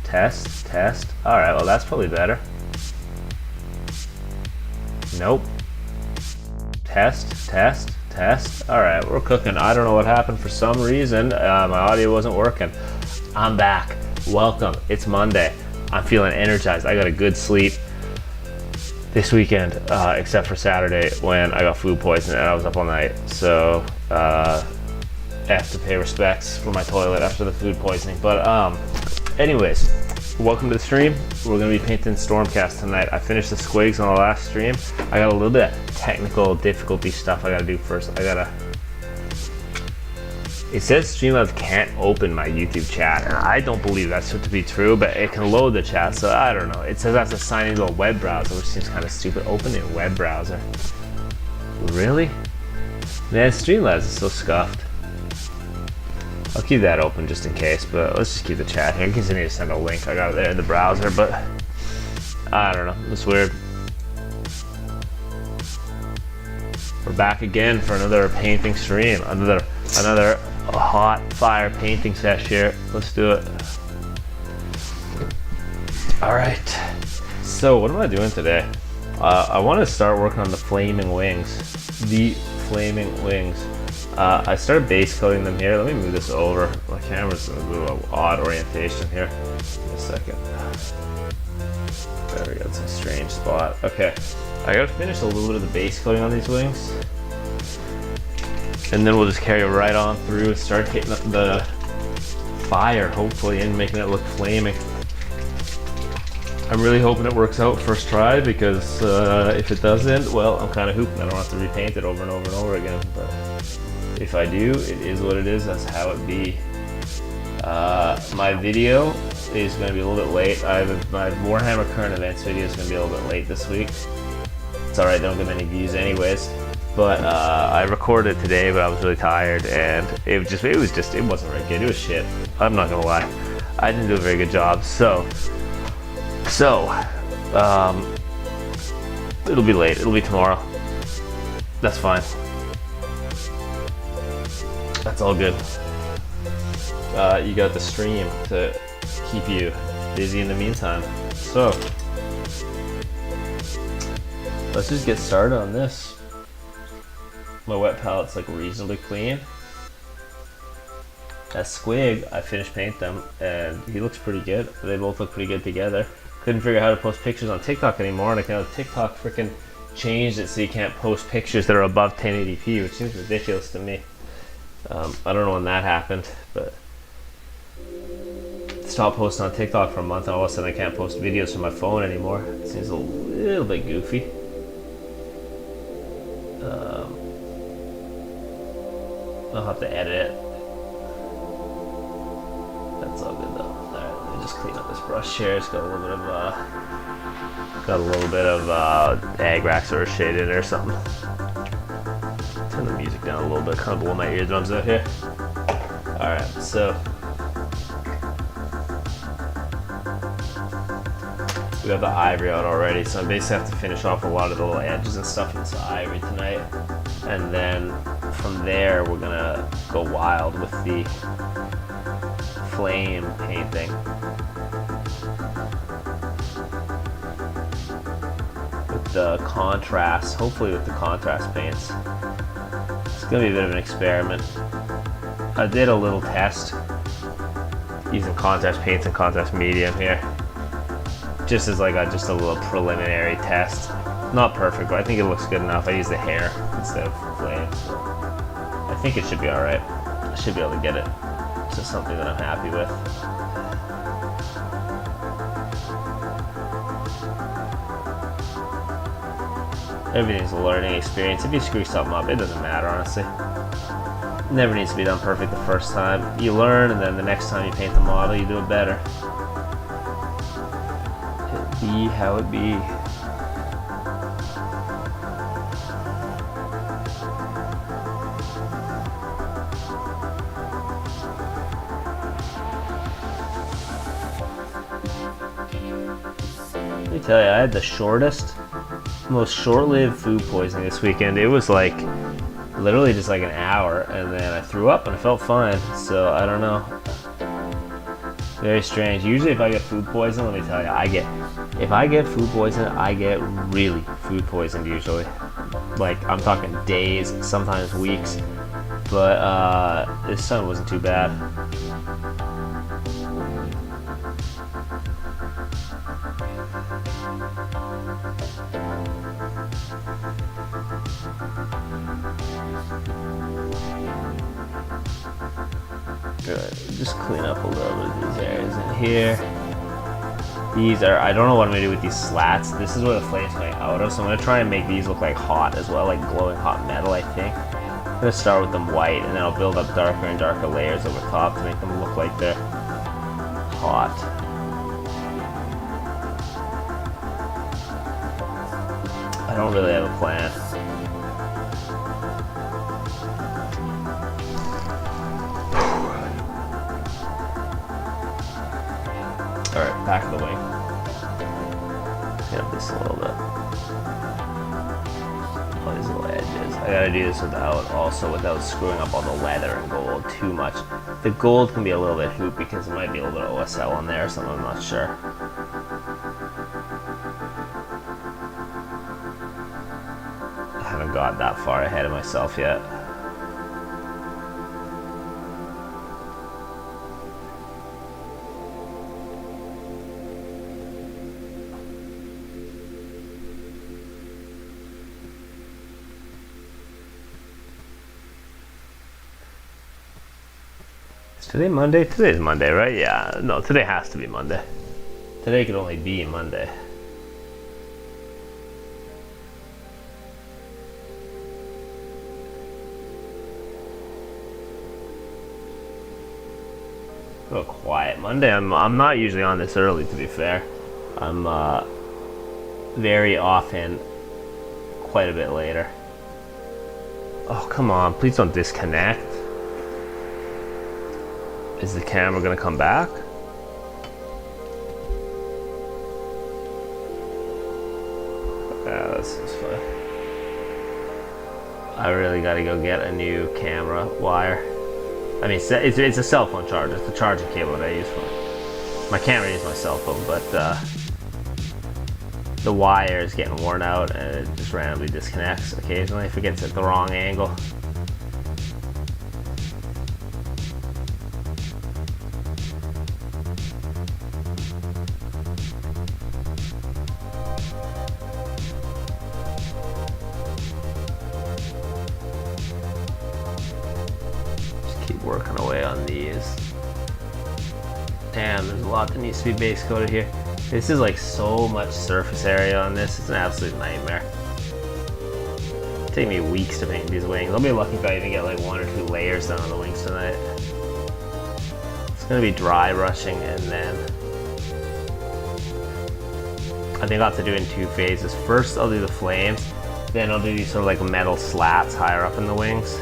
Test, test. Alright, well that's probably better. Nope. Test, test, test. Alright, we're cooking. I don't know what happened. For some reason, my audio wasn't working. I'm back. Welcome. It's Monday. I'm feeling energized. I got a good sleep this weekend, except for Saturday when I got food poisoning and I was up all night. So, I have to pay respects for my toilet after the food poisoning. But anyways, welcome to the stream. We're gonna be painting Stormcast tonight. I finished the squigs on the last stream. I got a little bit of technical difficulty stuff I gotta do first. It says Streamlabs can't open my YouTube chat, and I don't believe that's to be true, but it can load the chat, so I don't know. It says I have to sign into a web browser, which seems kind of stupid. Open in web browser. Really? Man, Streamlabs is so scuffed. I'll keep that open just in case, but let's just keep the chat here in case I need to send a link. I got it there in the browser, but I don't know. It's weird. We're back again for another painting stream. Another hot fire painting sesh here. Let's do it. All right. So what am I doing today? I want to start working on the flaming wings. The flaming wings. I started base coating them here. Let me move this over. My camera's in a little odd orientation here. In a second. There we go. It's a strange spot. Okay. I gotta finish a little bit of the base coating on these wings. And then we'll just carry it right on through and start hitting the fire, hopefully, and making it look flaming. I'm really hoping it works out first try, because if it doesn't, well, I'm kind of hooping. I don't have to repaint it over and over and over again. But if I do, it is what it is. That's how it be. My video is going to be a little bit late. My Warhammer current events video is going to be a little bit late this week. It's alright, don't get many views anyways. But I recorded today, but I was really tired, and it wasn't very good. It was shit. I'm not gonna lie. I didn't do a very good job. So it'll be late. It'll be tomorrow. That's fine. That's all good. You got the stream to keep you busy in the meantime. So let's just get started on this. My wet palette's like reasonably clean. That squig, I finished painting them, and he looks pretty good. They both look pretty good together. Couldn't figure out how to post pictures on TikTok anymore, and I know TikTok freaking changed it so you can't post pictures that are above 1080p, which seems ridiculous to me. I don't know when that happened, but stopped posting on TikTok for a month, and all of a sudden I can't post videos from my phone anymore. It seems a little bit goofy. I'll have to edit it. That's all good though. Alright, let me just clean up this brush here. It's got a little bit of Agrax or shade in it or something. Turn the music down a little bit, kind of blow my eardrums out here. Alright, so we got the ivory out already, so I basically have to finish off a lot of the little edges and stuff in this ivory tonight. And then from there, we're gonna go wild with the flame painting. With the contrast, hopefully with the contrast paints. It's gonna be a bit of an experiment. I did a little test using contrast paints and contrast medium here. Just as like just a little preliminary test. Not perfect, but I think it looks good enough. I use the hair instead of flames. So I think it should be alright. I should be able to get it to something that I'm happy with. Everything's a learning experience. If you screw something up, it doesn't matter, honestly. It never needs to be done perfect the first time. You learn, and then the next time you paint the model, you do it better. It be how it be. Let me tell you, I had the most short-lived food poisoning this weekend. It was like literally just like an hour, and then I threw up and I felt fine. So I don't know. Very strange. Usually if I get food poison, let me tell you, if I get food poison, I get really food poisoned usually. Like, I'm talking days, sometimes weeks. But this time wasn't too bad. Good. Just clean up a little bit of these areas in here. These are, I don't know what I'm gonna do with these slats. This is where the flame's coming out of, so I'm gonna try and make these look like hot as well, like glowing hot metal, I think. I'm gonna start with them white, and then I'll build up darker and darker layers over top to make them look like they're hot. I don't really have a plan. Alright, back of the wing. Clean up this a little bit. All these little edges. I gotta do this without screwing up all the leather and gold too much. The gold can be a little bit hoop because there might be a little bit of OSL in there or something, I'm not sure. I haven't got that far ahead of myself yet. Is today Monday? Today's Monday, right? Yeah, no, today has to be Monday. Today could only be Monday. A little quiet Monday. I'm not usually on this early, to be fair. I'm very often quite a bit later. Oh, come on, please don't disconnect. Is the camera gonna come back? Yeah, this is fun. I really gotta go get a new camera wire. I mean, it's a cell phone charger. It's the charging cable that I use for it. My camera is my cell phone, but the wire is getting worn out and it just randomly disconnects occasionally if it gets at the wrong angle. Working away on these. Damn, there's a lot that needs to be base coated here. This is like so much surface area on this. It's an absolute nightmare. It'll take me weeks to paint these wings. I'll be lucky if I even get like 1 or 2 layers done on the wings tonight. It's gonna be dry brushing, and then I think I'll have to do it in 2 phases. First I'll do the flames, then I'll do these sort of like metal slats higher up in the wings.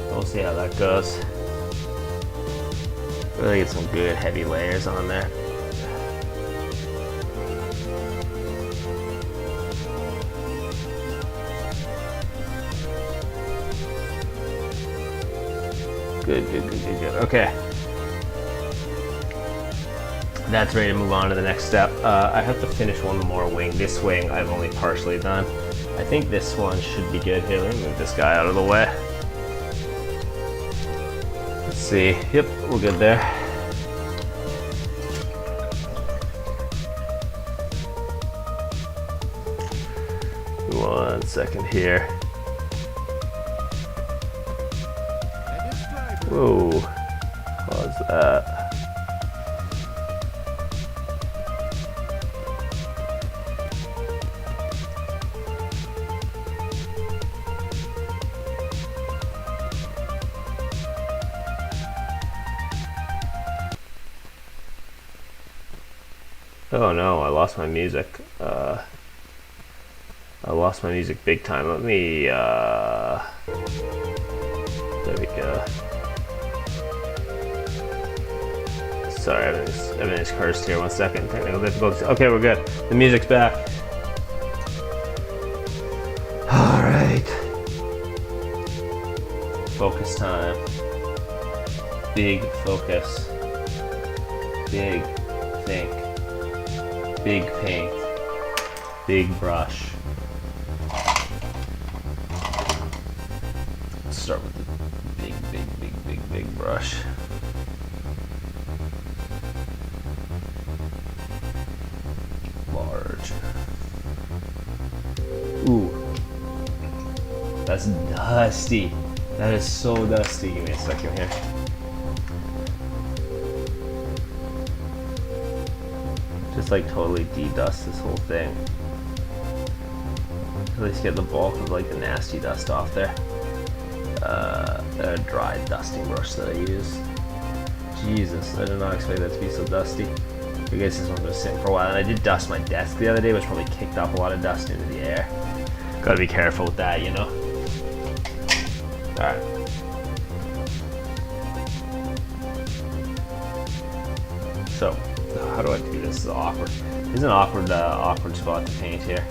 We'll see how that goes. Really get some good heavy layers on there. Good. Okay. That's ready to move on to the next step. I have to finish one more wing. This wing I've only partially done. I think this one should be good. Here, let me move this guy out of the way. See, yep, we're good there. One second here. Whoa, what was that? Oh no, I lost my music. I lost my music big time. Let me, there we go. Sorry, everything's cursed here. 1 second, technical difficulties. Okay, we're good. The music's back. focus time. Big focus. Big think. Big paint. Big brush. Let's start with the big brush. Large. Ooh. That's dusty. That is so dusty. Give me a second here. Just like totally de-dust this whole thing. At least get the bulk of like the nasty dust off there. A dry dusting brush that I use. Jesus, I did not expect that to be so dusty. I guess this one's been sitting for a while, and I did dust my desk the other day, which probably kicked up a lot of dust into the air. Gotta be careful with that, you know? Alright. So, how do I do this? This is awkward. This is an awkward spot to paint here.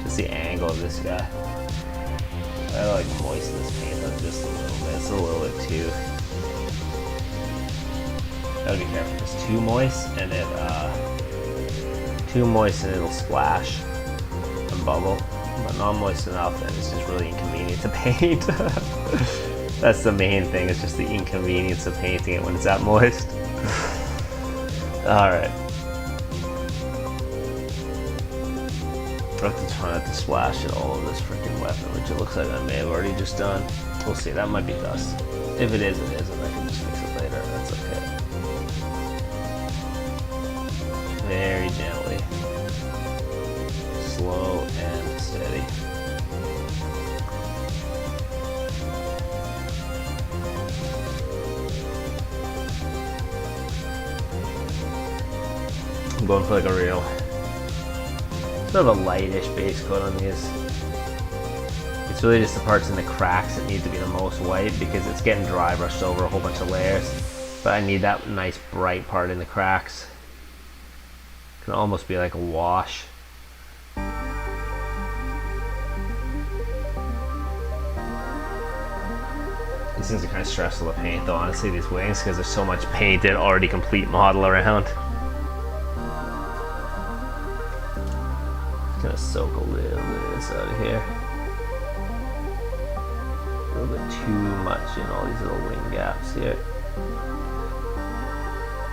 Just the angle of this guy. I gotta like moisten this paint up just a little bit. It's a little bit too. Gotta be careful. It's too moist and it'll splash and bubble. But not moist enough, and it's just really inconvenient to paint. That's the main thing. It's just the inconvenience of painting it when it's that moist. All right. I have to try not to splash it all over this freaking weapon, which it looks like I may have already just done. We'll see. That might be dust. If it is, it is, and I can just fix it later. That's okay. Very gently. Slow and steady. I'm going for like a real sort of a lightish base coat on these. It's really just the parts in the cracks that need to be the most white because it's getting dry brushed over a whole bunch of layers. But I need that nice bright part in the cracks. It can almost be like a wash. These things are kind of stressful to paint though, honestly, these wings, because there's so much painted, already complete model around. Gonna soak a little bit of this out of here. A little bit too much in all these little wing gaps here.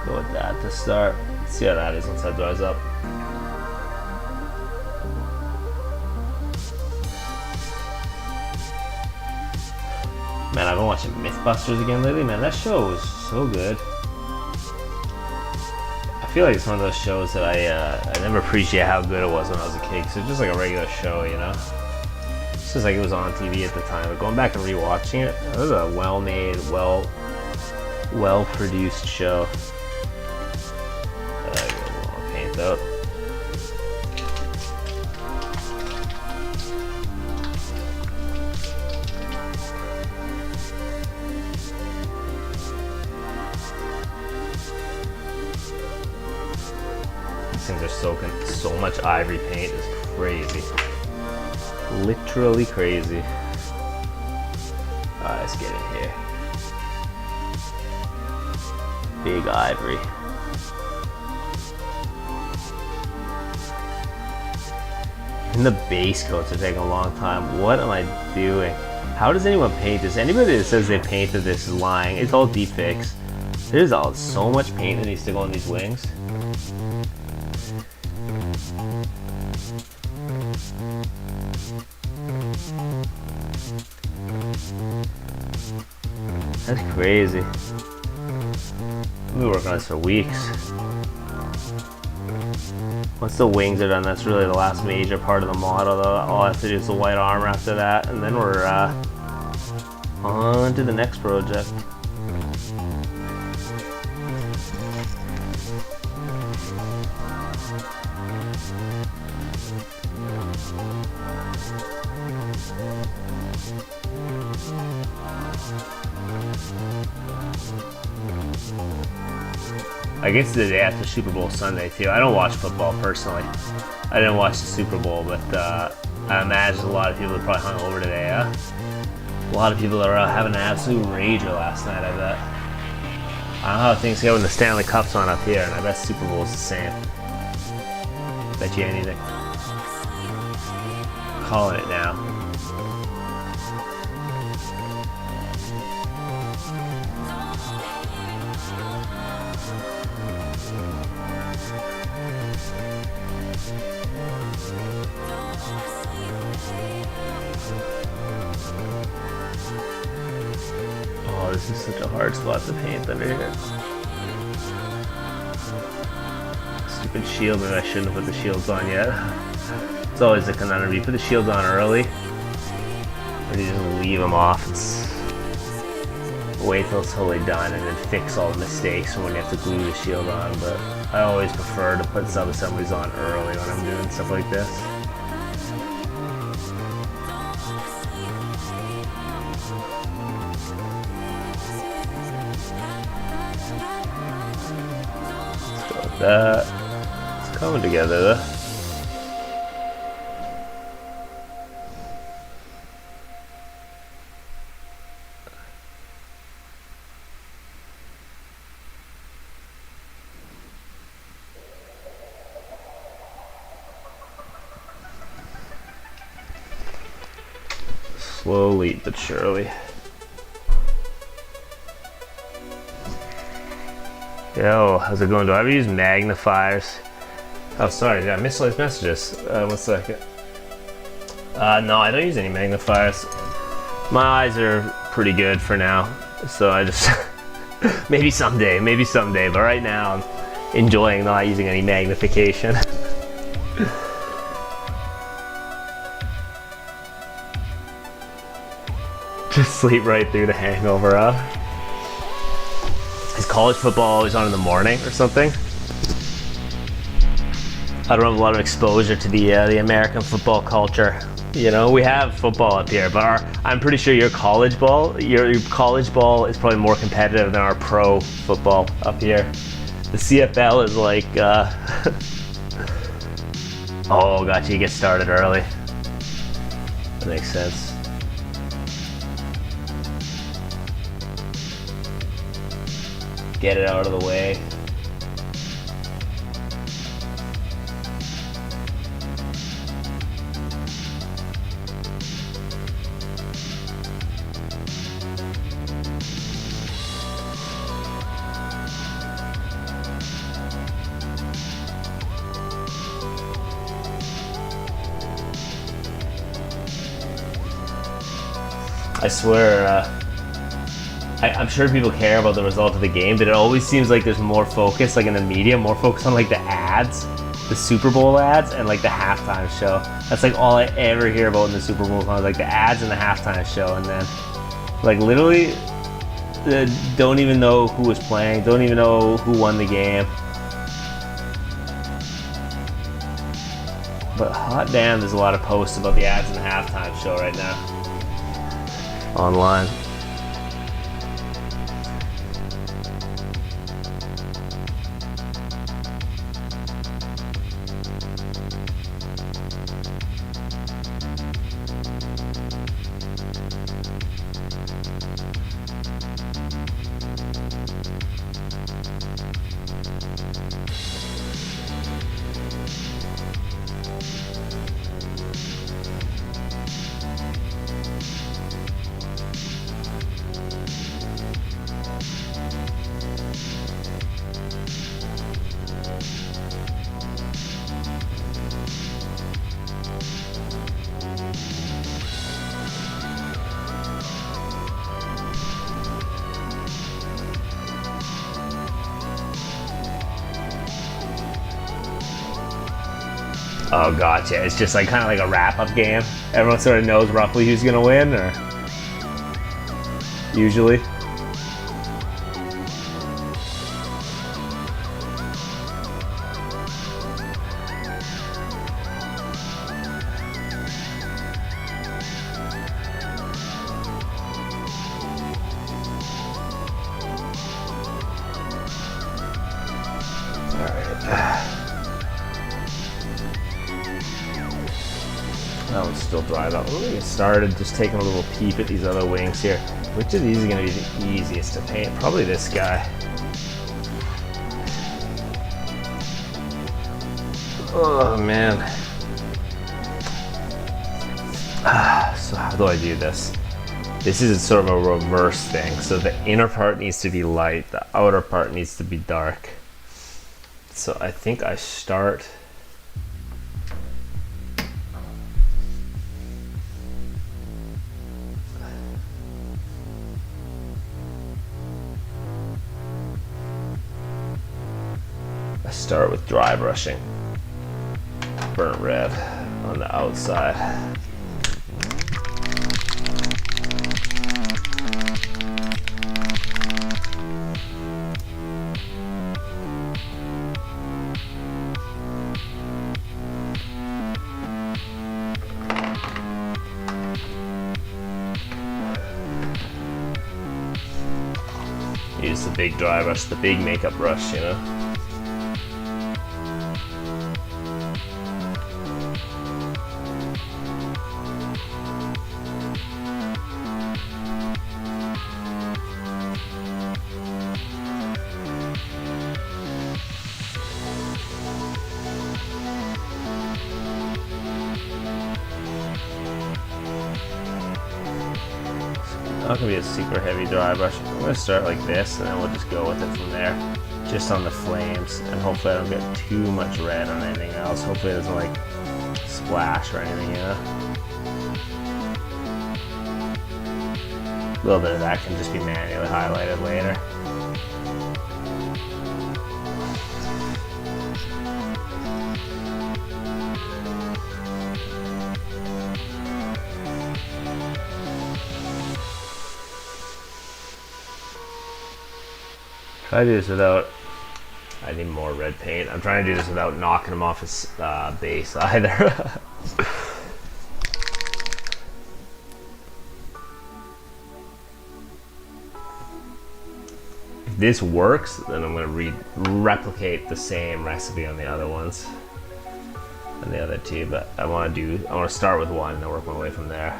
Go with that to start. See how that is once that dries up. Man, I've been watching Mythbusters again lately. Man, that show was so good. I feel like it's one of those shows that I never appreciated how good it was when I was a kid. So it's just like a regular show, you know. It's just like it was on TV at the time. But going back and rewatching it, it was a well-made, well-produced show. I get a little more paint out. These things are soaking so much ivory paint, it's crazy. Literally crazy. Alright, let's get in here. Big ivory. And the base coats are taking a long time. What am I doing? How does anyone paint this? Anybody that says they painted this is lying. It's all deep fakes. There's so much paint that needs to go on these wings. That's crazy. I've been working on this for weeks. Once the wings are done, that's really the last major part of the model though. All I have to do is the white armor after that, and then we're on to the next project. I guess the day after Super Bowl Sunday too. I don't watch football personally. I didn't watch the Super Bowl, but I imagine a lot of people are probably hung over today, huh? A lot of people are having an absolute rager last night, I bet. I don't know how things go when the Stanley Cup's on up here, and I bet Super Bowl's the same. Bet you anything. Calling it now. Oh, this is such a hard spot to paint under here. Stupid shield, and I shouldn't have put the shields on yet. It's always a conundrum. You put the shields on early, or you just leave them off. It's wait till it's totally done and then fix all the mistakes from when you have to glue the shield on. But I always prefer to put sub-assemblies on early when I'm doing stuff like this. That it's coming together though. Slowly but surely. Yo, how's it going? Do I ever use magnifiers? Oh, sorry, did I miss all these messages? 1 second. No, I don't use any magnifiers. My eyes are pretty good for now, so I just maybe someday, but right now I'm enjoying not using any magnification. Just sleep right through the hangover, huh? Is college football always on in the morning or something? I don't have a lot of exposure to the American football culture. You know, we have football up here, but I'm pretty sure your college ball is probably more competitive than our pro football up here. The CFL is like, oh, gotcha, you get started early. That makes sense. Get it out of the way. I swear, I'm sure people care about the result of the game, but it always seems like there's more focus, like in the media, more focus on like the ads, the Super Bowl ads, and like the halftime show. That's like all I ever hear about in the Super Bowl, like the ads and the halftime show, and then like literally don't even know who was playing, don't even know who won the game. But hot damn, there's a lot of posts about the ads and the halftime show right now online. Oh, gotcha. It's just like kind of like a wrap-up game. Everyone sort of knows roughly who's gonna win, or usually. That one's still dried up. Let me get started just taking a little peep at these other wings here. Which of these is going to be the easiest to paint? Probably this guy. Oh man. So how do I do this? This is sort of a reverse thing. So the inner part needs to be light, the outer part needs to be dark. So I think I start with dry brushing. Burnt red on the outside. Use the big dry brush, the big makeup brush, you know. Not gonna be a super heavy dry brush. I'm gonna start like this and then we'll just go with it from there. Just on the flames, and hopefully I don't get too much red on anything else. Hopefully it doesn't like splash or anything, you know? A little bit of that can just be manually highlighted later. Try to do this without, I need more red paint. I'm trying to do this without knocking him off his base either. If this works, then I'm going to replicate the same recipe on the other ones, and the other two, but I want to start with one and then work my way from there.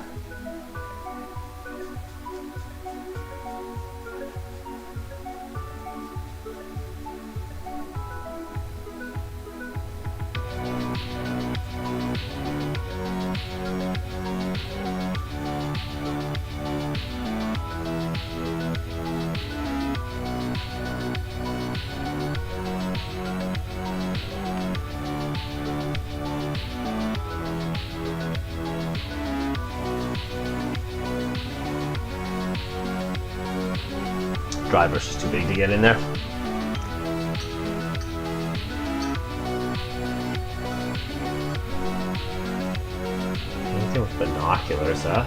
Dry brush is too big to get in there. Anything with binoculars, huh?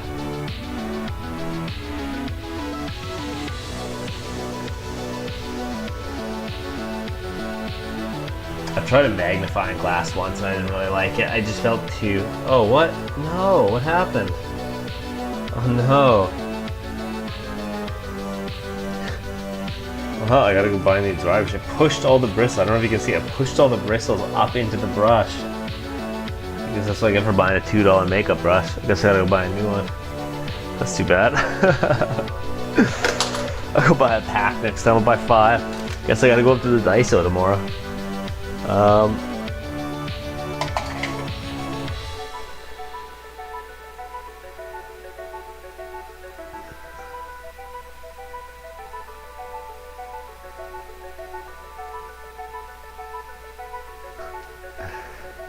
I've tried a magnifying glass once and I didn't really like it. I just felt too... Oh, what? No, what happened? Oh no. I gotta go buy new dry brush. I pushed all the bristles. I don't know if you can see. I pushed all the bristles up into the brush. I guess that's what I get for buying a $2 makeup brush. I guess I gotta go buy a new one. That's too bad. I'll go buy a pack next time. I'll buy 5. Guess I gotta go up to the Daiso tomorrow.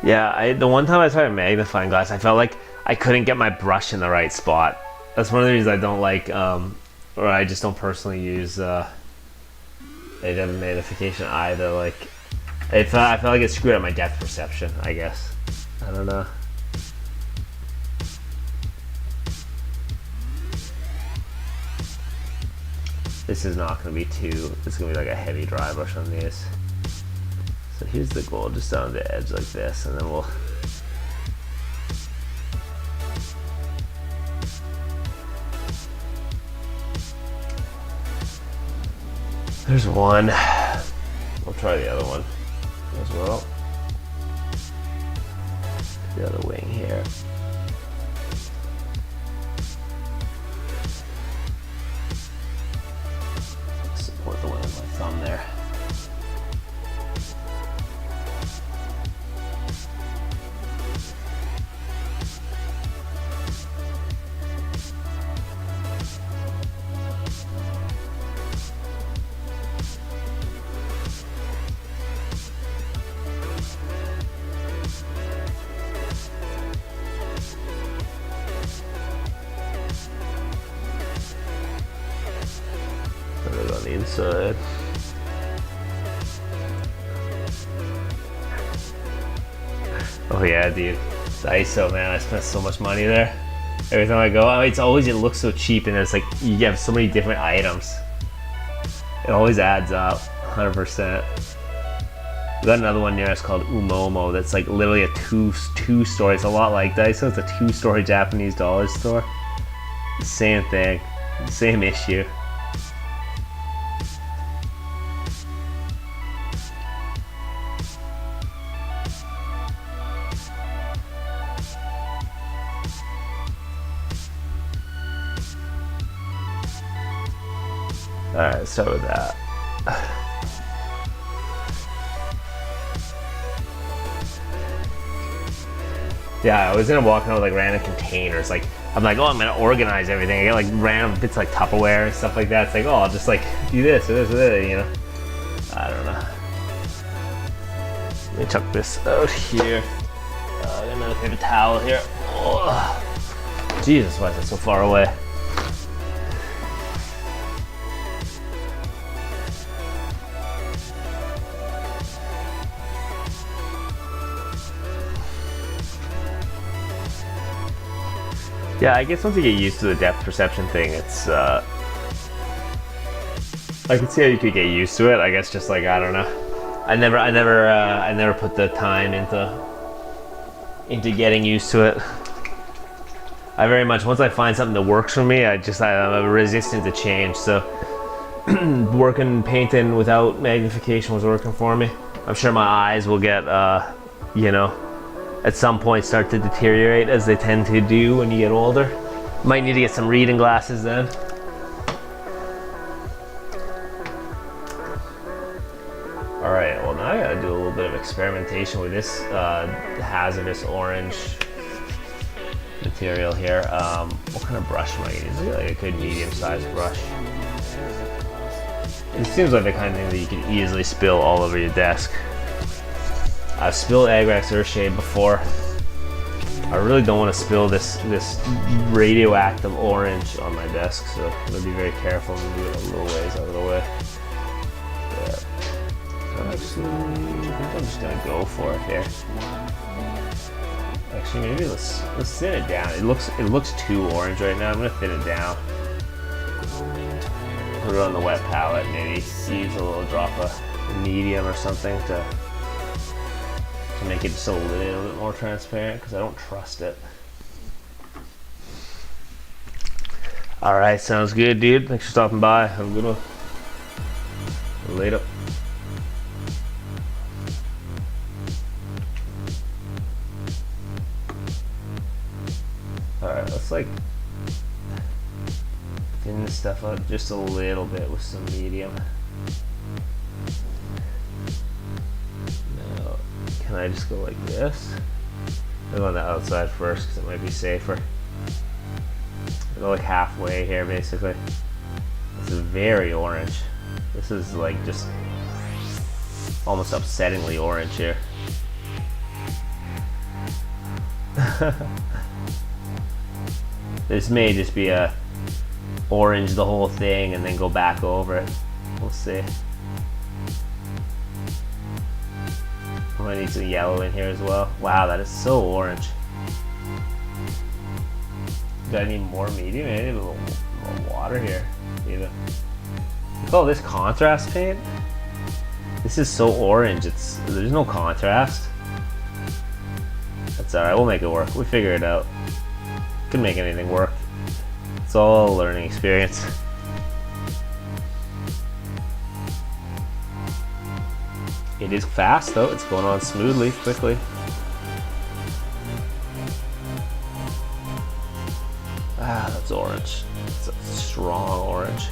Yeah, the one time I tried a magnifying glass, I felt like I couldn't get my brush in the right spot. That's one of the reasons I don't like, or I just don't personally use AW magnification either. Like, I felt like it screwed up my depth perception, I guess. I don't know. This is not going to be too, it's going to be like a heavy dry brush on these. So here's the goal, just down the edge like this, and then we'll... There's one. We'll try the other one as well. The other wing here. the inside. Oh yeah, dude. It's ISO, man. I spent so much money there. Every time I go, it looks so cheap, and it's like you have so many different items. It always adds up, 100%. We got another one near us called Umomo that's like literally a two-story. It's a lot like Daiso. It's a two-story Japanese dollar store. Same thing, same issue. Alright, let's start with that. Yeah, I was gonna walk around with like random containers. Like, I'm like, oh, I'm gonna organize everything. I get like random bits like Tupperware and stuff like that. It's like, oh, I'll just like do this or this or that, you know? I don't know. Let me chuck this out here. I got another paper towel here. Oh. Jesus, why is it so far away? Yeah, I guess once you get used to the depth perception thing, it's, I can see how you could get used to it. I guess just like, I don't know. I never put the time into getting used to it. I very much, once I find something that works for me, I'm resistant to change. So painting without magnification was working for me. I'm sure my eyes will get, you know, at some point start to deteriorate as they tend to do when you get older. Might need to get some reading glasses then. Alright, well now I gotta do a little bit of experimentation with this hazardous orange material here. What kind of brush am I using? Is it like a good medium-sized brush? It seems like the kind of thing that you can easily spill all over your desk. I've spilled Agrax Earthshade before. I really don't want to spill this radioactive orange on my desk, so I'm gonna be very careful and do it a little ways out of the way. But actually, I think I'm just gonna go for it here. Actually, maybe let's thin it down. It looks too orange right now. I'm gonna thin it down. Put it on the wet palette. Maybe use a little drop of medium or something to make it just a little bit more transparent, because I don't trust it. Alright, sounds good, dude. Thanks for stopping by. Have a good one. Later. Alright, let's like thin this stuff up just a little bit with some medium. Can I just go like this? I'll go on the outside first because it might be safer. I'll go like halfway here basically. This is very orange. This is like just almost upsettingly orange here. This may just be a orange the whole thing and then go back over it. We'll see. I need some yellow in here as well. Wow, that is so orange. Do I need more medium? I need a little more water here. Even. You call this contrast paint? This is so orange. There's no contrast. That's alright. We'll make it work. We figure it out. Can make anything work. It's all a learning experience. It is fast though, it's going on smoothly, quickly. Ah, that's orange. It's a strong orange.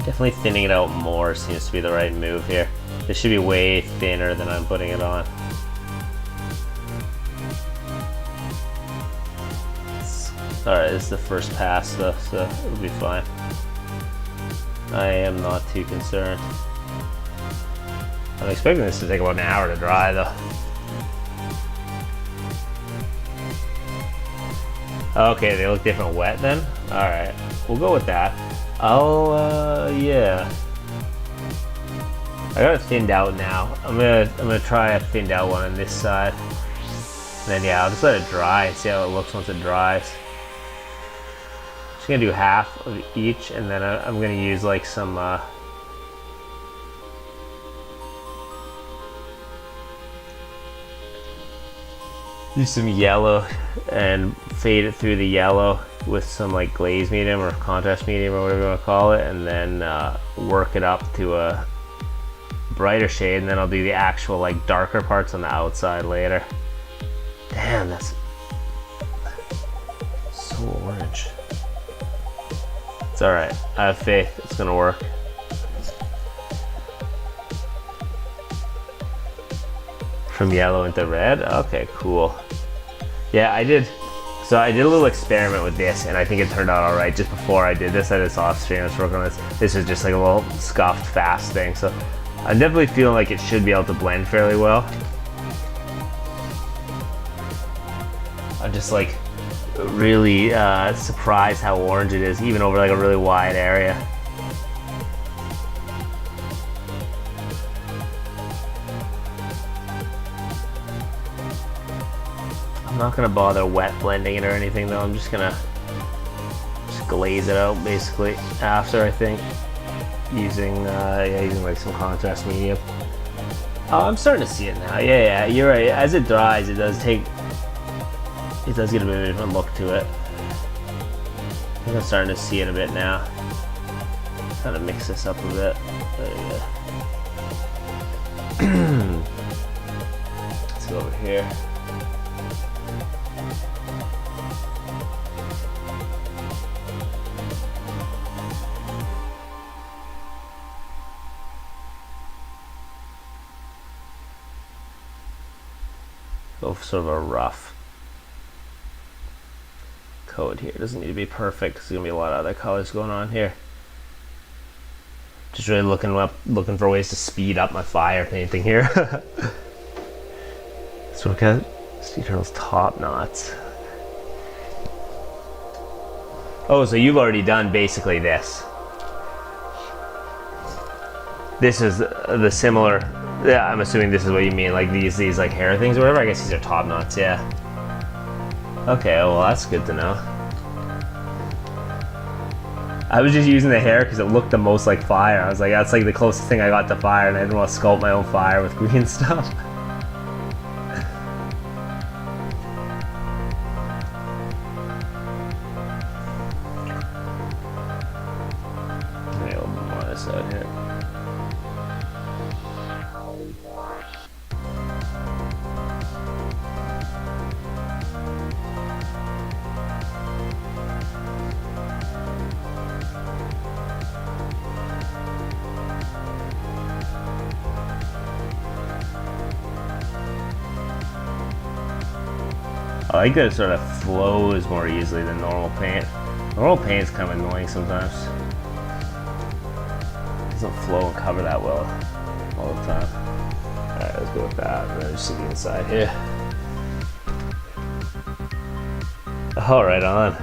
Definitely thinning it out more seems to be the right move here. This should be way thinner than I'm putting it on. It's Alright, this is the first pass though, so it'll be fine. I am not too concerned. I'm expecting this to take about an hour to dry though. Okay, they look different wet then? Alright, we'll go with that. Yeah. I got it thinned out now. I'm gonna try a thinned out one on this side. And then yeah, I'll just let it dry and see how it looks once it dries. Just gonna do half of each, and then I'm gonna use like some use some yellow and fade it through the yellow with some like glaze medium or contrast medium or whatever you want to call it, and then work it up to a brighter shade, and then I'll do the actual like darker parts on the outside later. Damn, that's so orange. It's alright, I have faith, it's gonna work. From yellow into red? Okay, cool. Yeah, I did a little experiment with this, and I think it turned out alright. Just before I did this, I did off stream, I was working on this. This is just like a little scuffed fast thing, so I'm definitely feeling like it should be able to blend fairly well. I'm just like really surprised how orange it is, even over like a really wide area. I'm not gonna bother wet blending it or anything though. I'm just gonna glaze it out basically after, I think, using like some contrast medium. Oh, I'm starting to see it now. Yeah, you're right. As it dries, it does get a bit of a different look to it. I think I'm starting to see it a bit now. Kind of mix this up a bit. There you go. Let's go over here. Go for sort of a rough coat here. It doesn't need to be perfect because there's gonna be a lot of other colors going on here. Just really looking for ways to speed up my fire painting here. So look at Sea Turtle's top knots. Oh, so you've already done basically this. This is the similar. Yeah, I'm assuming this is what you mean, like these like hair things or whatever. I guess these are top knots, yeah. Okay, well that's good to know. I was just using the hair because it looked the most like fire. I was like, that's like the closest thing I got to fire, and I didn't want to sculpt my own fire with green stuff. Maybe a little bit more on this side here. I like that it sort of flows more easily than normal paint. Normal paint's kind of annoying sometimes. It doesn't flow and cover that well all the time. Alright, let's go with that. And then just see the inside here. Oh, right on.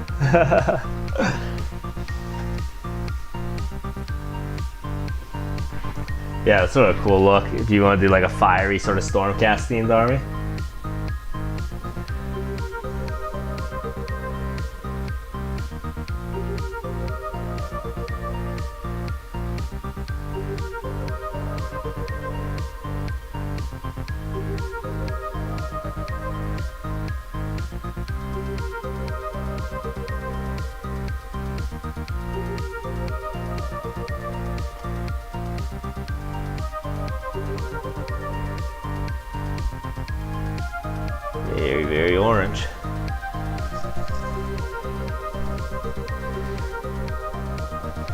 Yeah, it's sort of a cool look if you want to do like a fiery sort of Stormcast themed army. Very, very orange.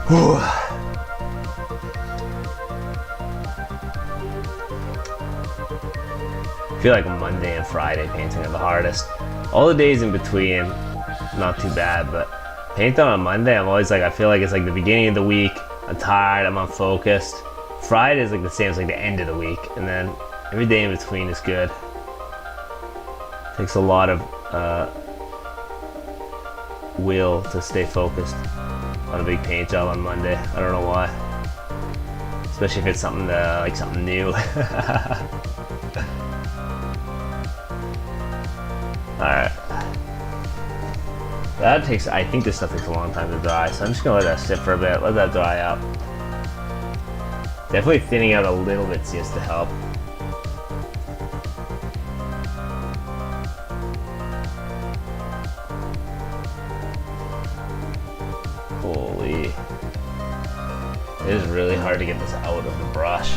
Whew. I feel like Monday and Friday painting are the hardest. All the days in between, not too bad. But paint on Monday, I'm always like, I feel like it's like the beginning of the week. I'm tired, I'm unfocused. Friday is like the same as like the end of the week, and then every day in between is good. Takes a lot of will to stay focused on a big paint job on Monday. I don't know why. Especially if it's something like something new. Alright. That takes, I think this stuff takes a long time to dry, so I'm just gonna let that sit for a bit, let that dry out. Definitely thinning out a little bit seems to help. Holy. It is really hard to get this out of the brush.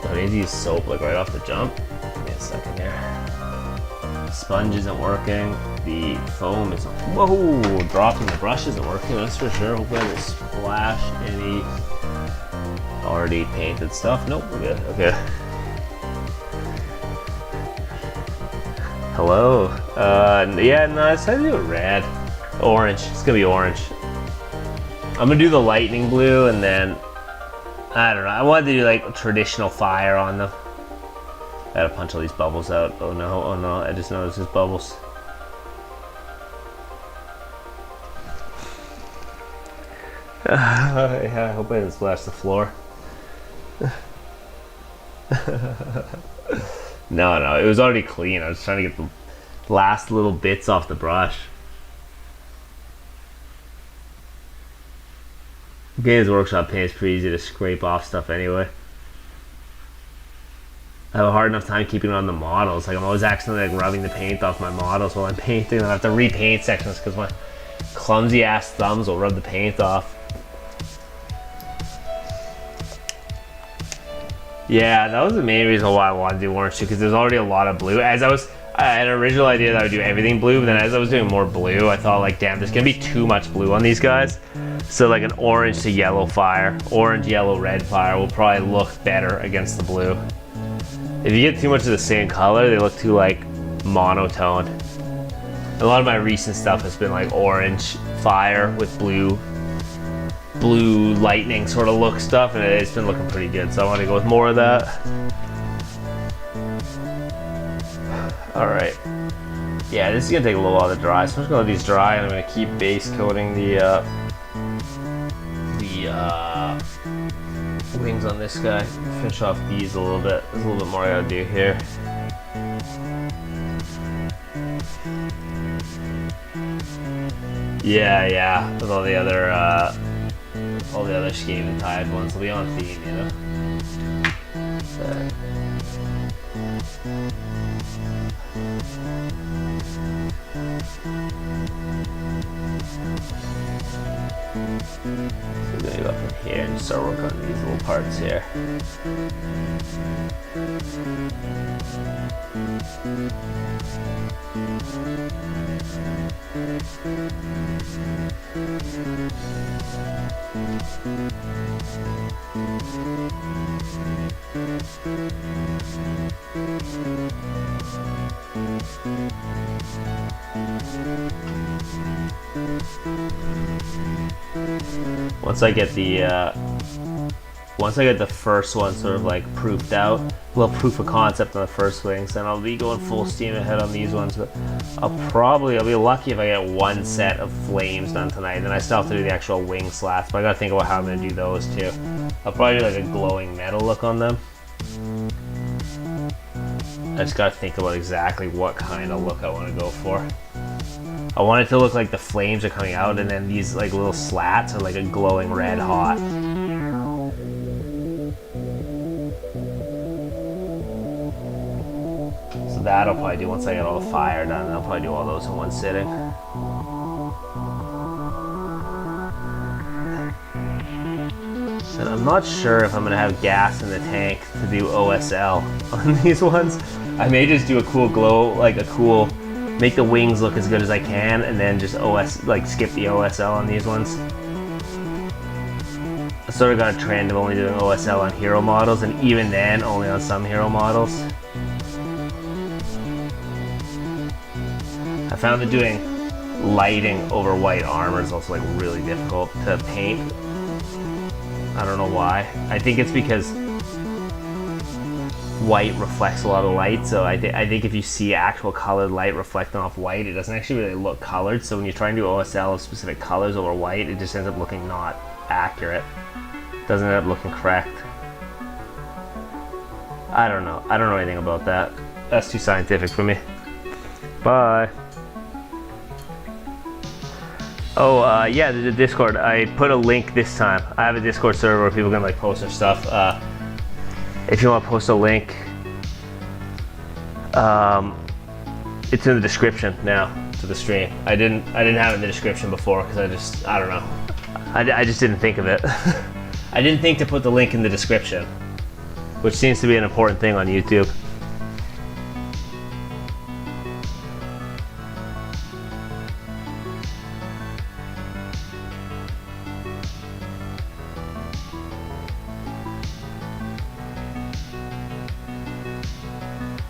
So I need to use soap like right off the jump. Give me a second here. The sponge isn't working. The foam isn't. Whoa! Dropping the brush isn't working, that's for sure. Hopefully I didn't splash any already painted stuff. Nope, we're good. Okay. Hello. Yeah, no, I decided to do it red. Orange. It's gonna be orange. I'm gonna do the lightning blue, and then I don't know. I wanted to do like traditional fire on them. I gotta punch all these bubbles out. Oh no! Oh no! I just noticed there's bubbles. Yeah, I hope I didn't splash the floor. No, it was already clean. I was trying to get the last little bits off the brush. Games Workshop paint is pretty easy to scrape off stuff anyway. I have a hard enough time keeping it on the models. Like I'm always accidentally like rubbing the paint off my models while I'm painting, and I have to repaint sections because my clumsy ass thumbs will rub the paint off. Yeah, that was the main reason why I wanted to do orange too, because there's already a lot of blue. I had an original idea that I would do everything blue, but then as I was doing more blue, I thought like, damn, there's gonna be too much blue on these guys. So like an orange to yellow fire, orange, yellow, red fire will probably look better against the blue. If you get too much of the same color, they look too like monotone. A lot of my recent stuff has been like orange fire with blue lightning sort of look stuff, and it's been looking pretty good, so I want to go with more of that. Alright, yeah, this is gonna take a little while to dry, so I'm just gonna let these dry, and I'm gonna keep base coating the wings on this guy. Finish off these a little bit. There's a little bit more I gotta do here. Yeah, with all the other skaven tied ones will be on theme, you know. So we're gonna go from here and start working on these little parts here. Once I get the first one sort of like proofed out, well, proof of concept on the first wings, then I'll be going full steam ahead on these ones. But I'll be lucky if I get one set of flames done tonight. Then I still have to do the actual wing slats, but I gotta think about how I'm gonna do those too. I'll probably do like a glowing metal look on them. I just gotta think about exactly what kind of look I want to go for. I want it to look like the flames are coming out, and then these like little slats are like a glowing red hot. So that I'll probably do once I get all the fire done. I'll probably do all those in one sitting. And I'm not sure if I'm gonna have gas in the tank to do OSL on these ones. I may just do a cool glow, like a cool, make the wings look as good as I can, and then just skip the OSL on these ones. I sort of got a trend of only doing OSL on hero models, and even then, only on some hero models. I I found that doing lighting over white armor is also like really difficult to paint. I don't know why. I think it's because white reflects a lot of light, so I think if you see actual colored light reflecting off white, it doesn't actually really look colored. So when you try and do OSL of specific colors over white, it just ends up looking not accurate. It doesn't end up looking correct. I don't know. I don't know anything about that. That's too scientific for me. Bye. Oh, yeah, the Discord. I put a link this time. I have a Discord server where people can like post their stuff. If you want to post a link, it's in the description now to the stream. I didn't have it in the description before because I don't know. I just didn't think of it. I didn't think to put the link in the description, which seems to be an important thing on YouTube.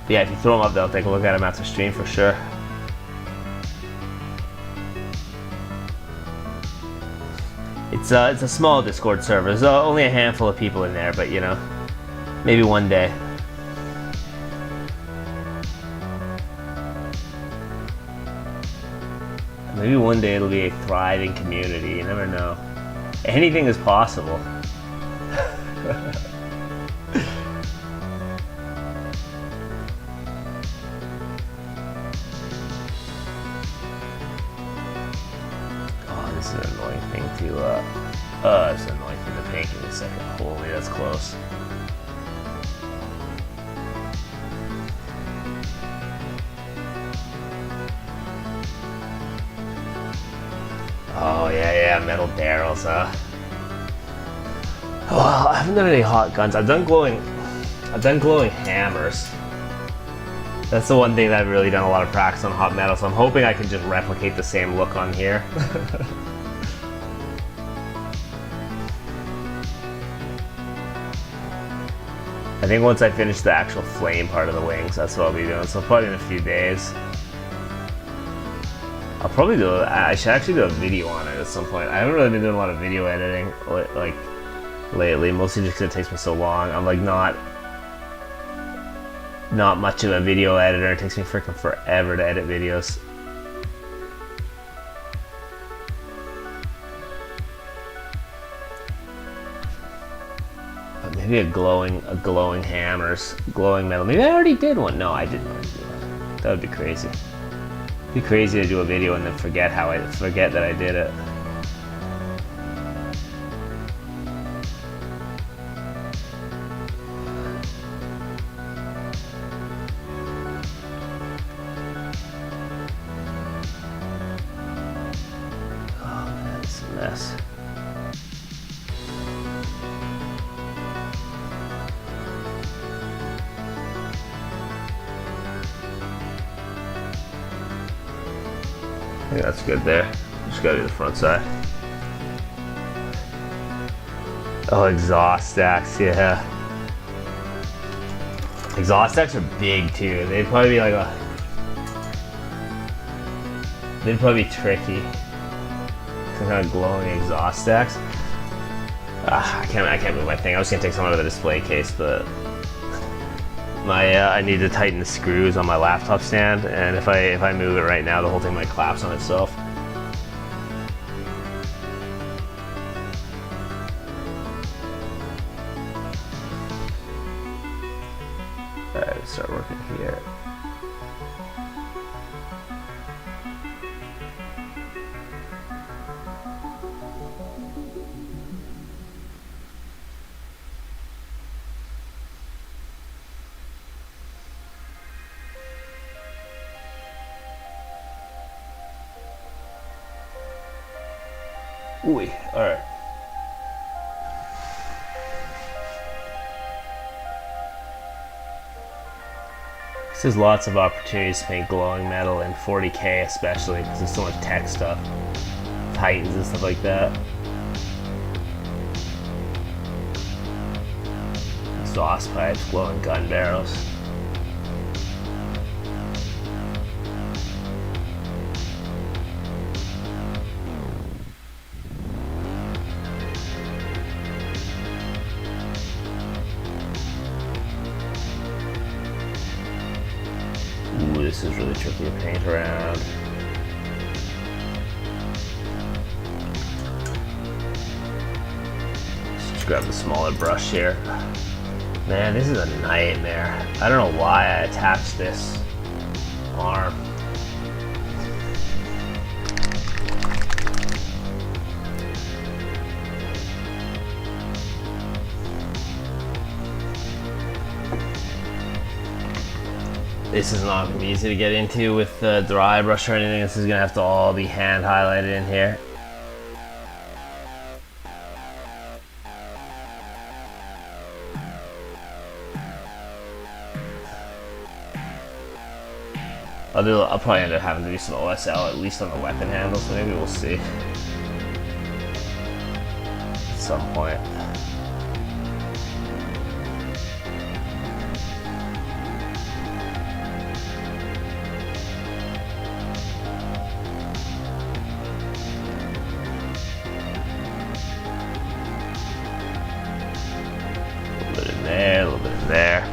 Yeah, if you throw them up, they'll take a look at them after stream for sure. It's a small Discord server. There's only a handful of people in there, but you know, maybe one day. Maybe one day it'll be a thriving community. You never know. Anything is possible. This is an annoying thing to, it's an annoying thing to paint. Give me a second. Holy, that's close. Oh, yeah, metal barrels, huh? Well, I haven't done any hot guns. I've done glowing hammers. That's the one thing that I've really done a lot of practice on hot metal, so I'm hoping I can just replicate the same look on here. I think once I finish the actual flame part of the wings, that's what I'll be doing, so probably in a few days. I'll probably I should actually do a video on it at some point. I haven't really been doing a lot of video editing, like, lately, mostly just because it takes me so long. I'm like not much of a video editor. It takes me freaking forever to edit videos. But maybe a glowing metal. Maybe I already did one. No, I didn't already do one. That would be crazy. It'd be crazy to do a video and then forget that I did it. Mess. I think that's good there. Just gotta do the front side. Oh, exhaust stacks, yeah. Exhaust stacks are big too. They'd probably be like they'd probably be tricky. Some kind of glowing exhaust stacks. I can't move my thing. I was gonna take some out of the display case, but I need to tighten the screws on my laptop stand, and if I move it right now, the whole thing might collapse on itself. Alright, let's start working here. Ooh, alright. There's lots of opportunities to make glowing metal in 40K especially, because there's so much tech stuff, Titans and stuff like that. Exhaust pipes, glowing gun barrels. this is really tricky to paint around. Just grab the smaller brush here. Man, this is a nightmare. I don't know why I attached this arm. This is not going to be easy to get into with the dry brush or anything. This is going to have to all be hand highlighted in here. I'll probably end up having to do some OSL, at least on the weapon handle, so maybe we'll see at some point. There, a little bit in there.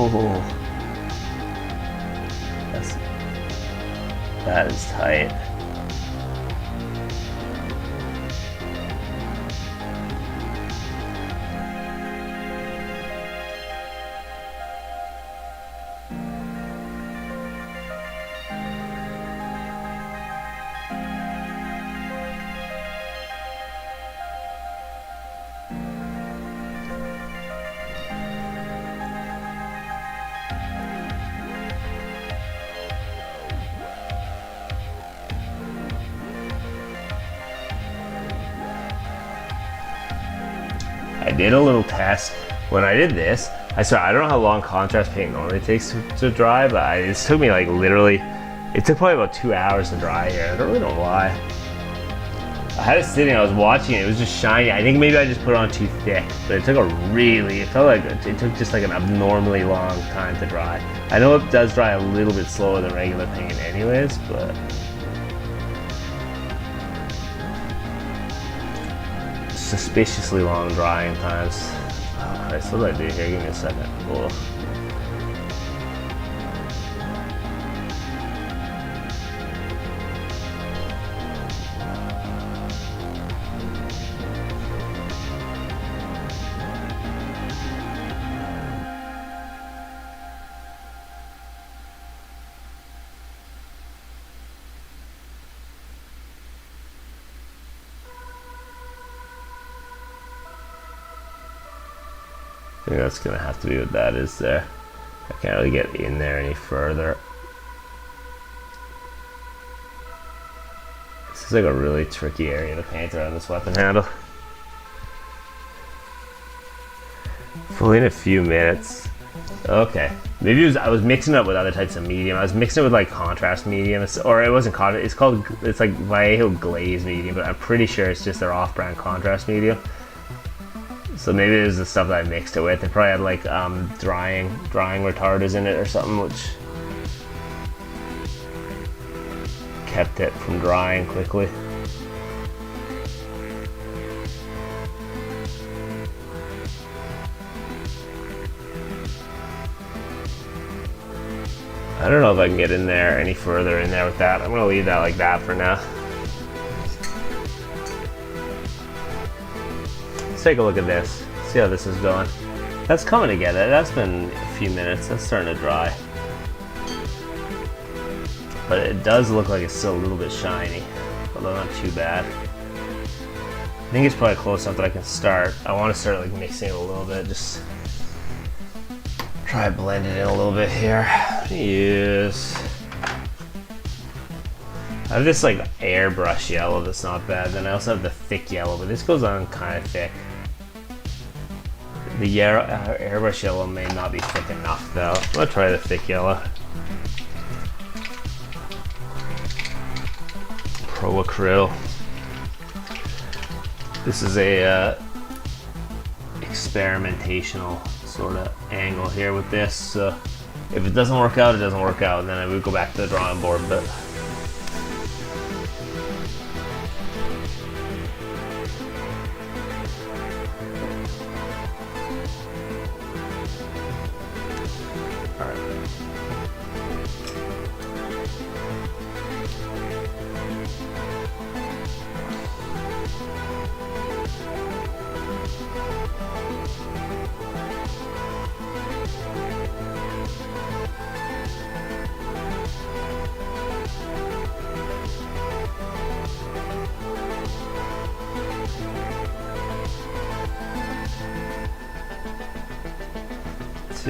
Oh, that is tight. I did a little test when I did this. I don't know how long contrast paint normally takes to dry, but it took me like literally, it took probably about 2 hours to dry here. I don't really know why. I had it sitting, I was watching it, it was just shiny. I think maybe I just put it on too thick, but it felt like it took just like an abnormally long time to dry. I know it does dry a little bit slower than regular paint anyways, but suspiciously long drying times. Oh Christ, what did I do here? Give me a second. Cool. I think that's gonna have to be what that is there. I can't really get in there any further. This is like a really tricky area to paint around this weapon handle. Fully in a few minutes. Okay, maybe I was mixing it up with other types of medium. I was mixing it with like contrast medium, or it wasn't contrast. It's like Vallejo glaze medium, but I'm pretty sure it's just their off-brand contrast medium. So maybe it was the stuff that I mixed it with. They probably had like drying retarders in it or something, which kept it from drying quickly. I don't know if I can get in there any further in there with that. I'm gonna leave that like that for now. Let's take a look at this. See how this is going. That's coming together. That's been a few minutes. That's starting to dry. But it does look like it's still a little bit shiny, although not too bad. I think it's probably close enough that I can start. I want to start like mixing it a little bit. Just try to blend it in a little bit here. Use. I have this like airbrush yellow that's not bad. Then I also have the thick yellow, but this goes on kind of thick. The airbrush yellow may not be thick enough though. I'm gonna try the thick yellow. Pro Acryl. This is a experimentational sort of angle here with this. So if it doesn't work out, it doesn't work out, and then I would go back to the drawing board. But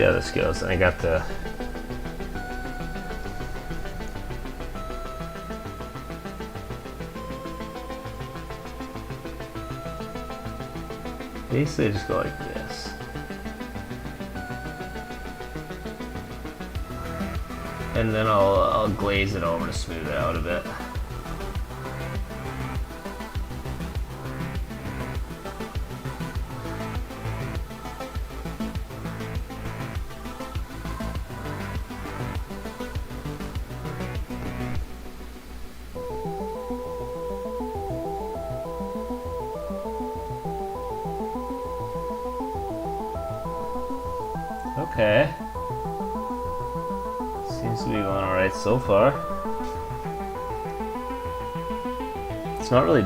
see how this goes. I got the... Basically just go like this. And then I'll glaze it over to smooth it out a bit. Okay. Seems to be going alright so far. It's not really...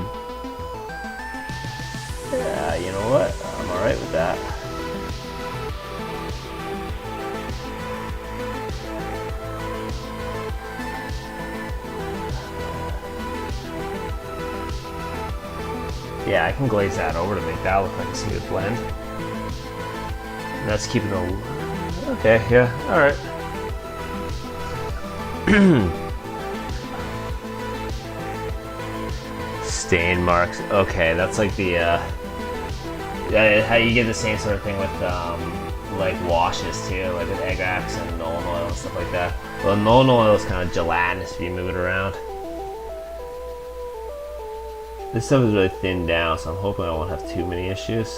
Yeah, you know what? I'm alright with that. Yeah, I can glaze that over to make that look like a smooth blend. And that's keeping the... Okay, yeah, alright. Stain marks. Okay, that's like the how you get the same sort of thing with like washes too, like with egg wax and Nolan oil and stuff like that. Well, Nolan oil is kind of gelatinous if you move it around. This stuff is really thinned down, so I'm hoping I won't have too many issues.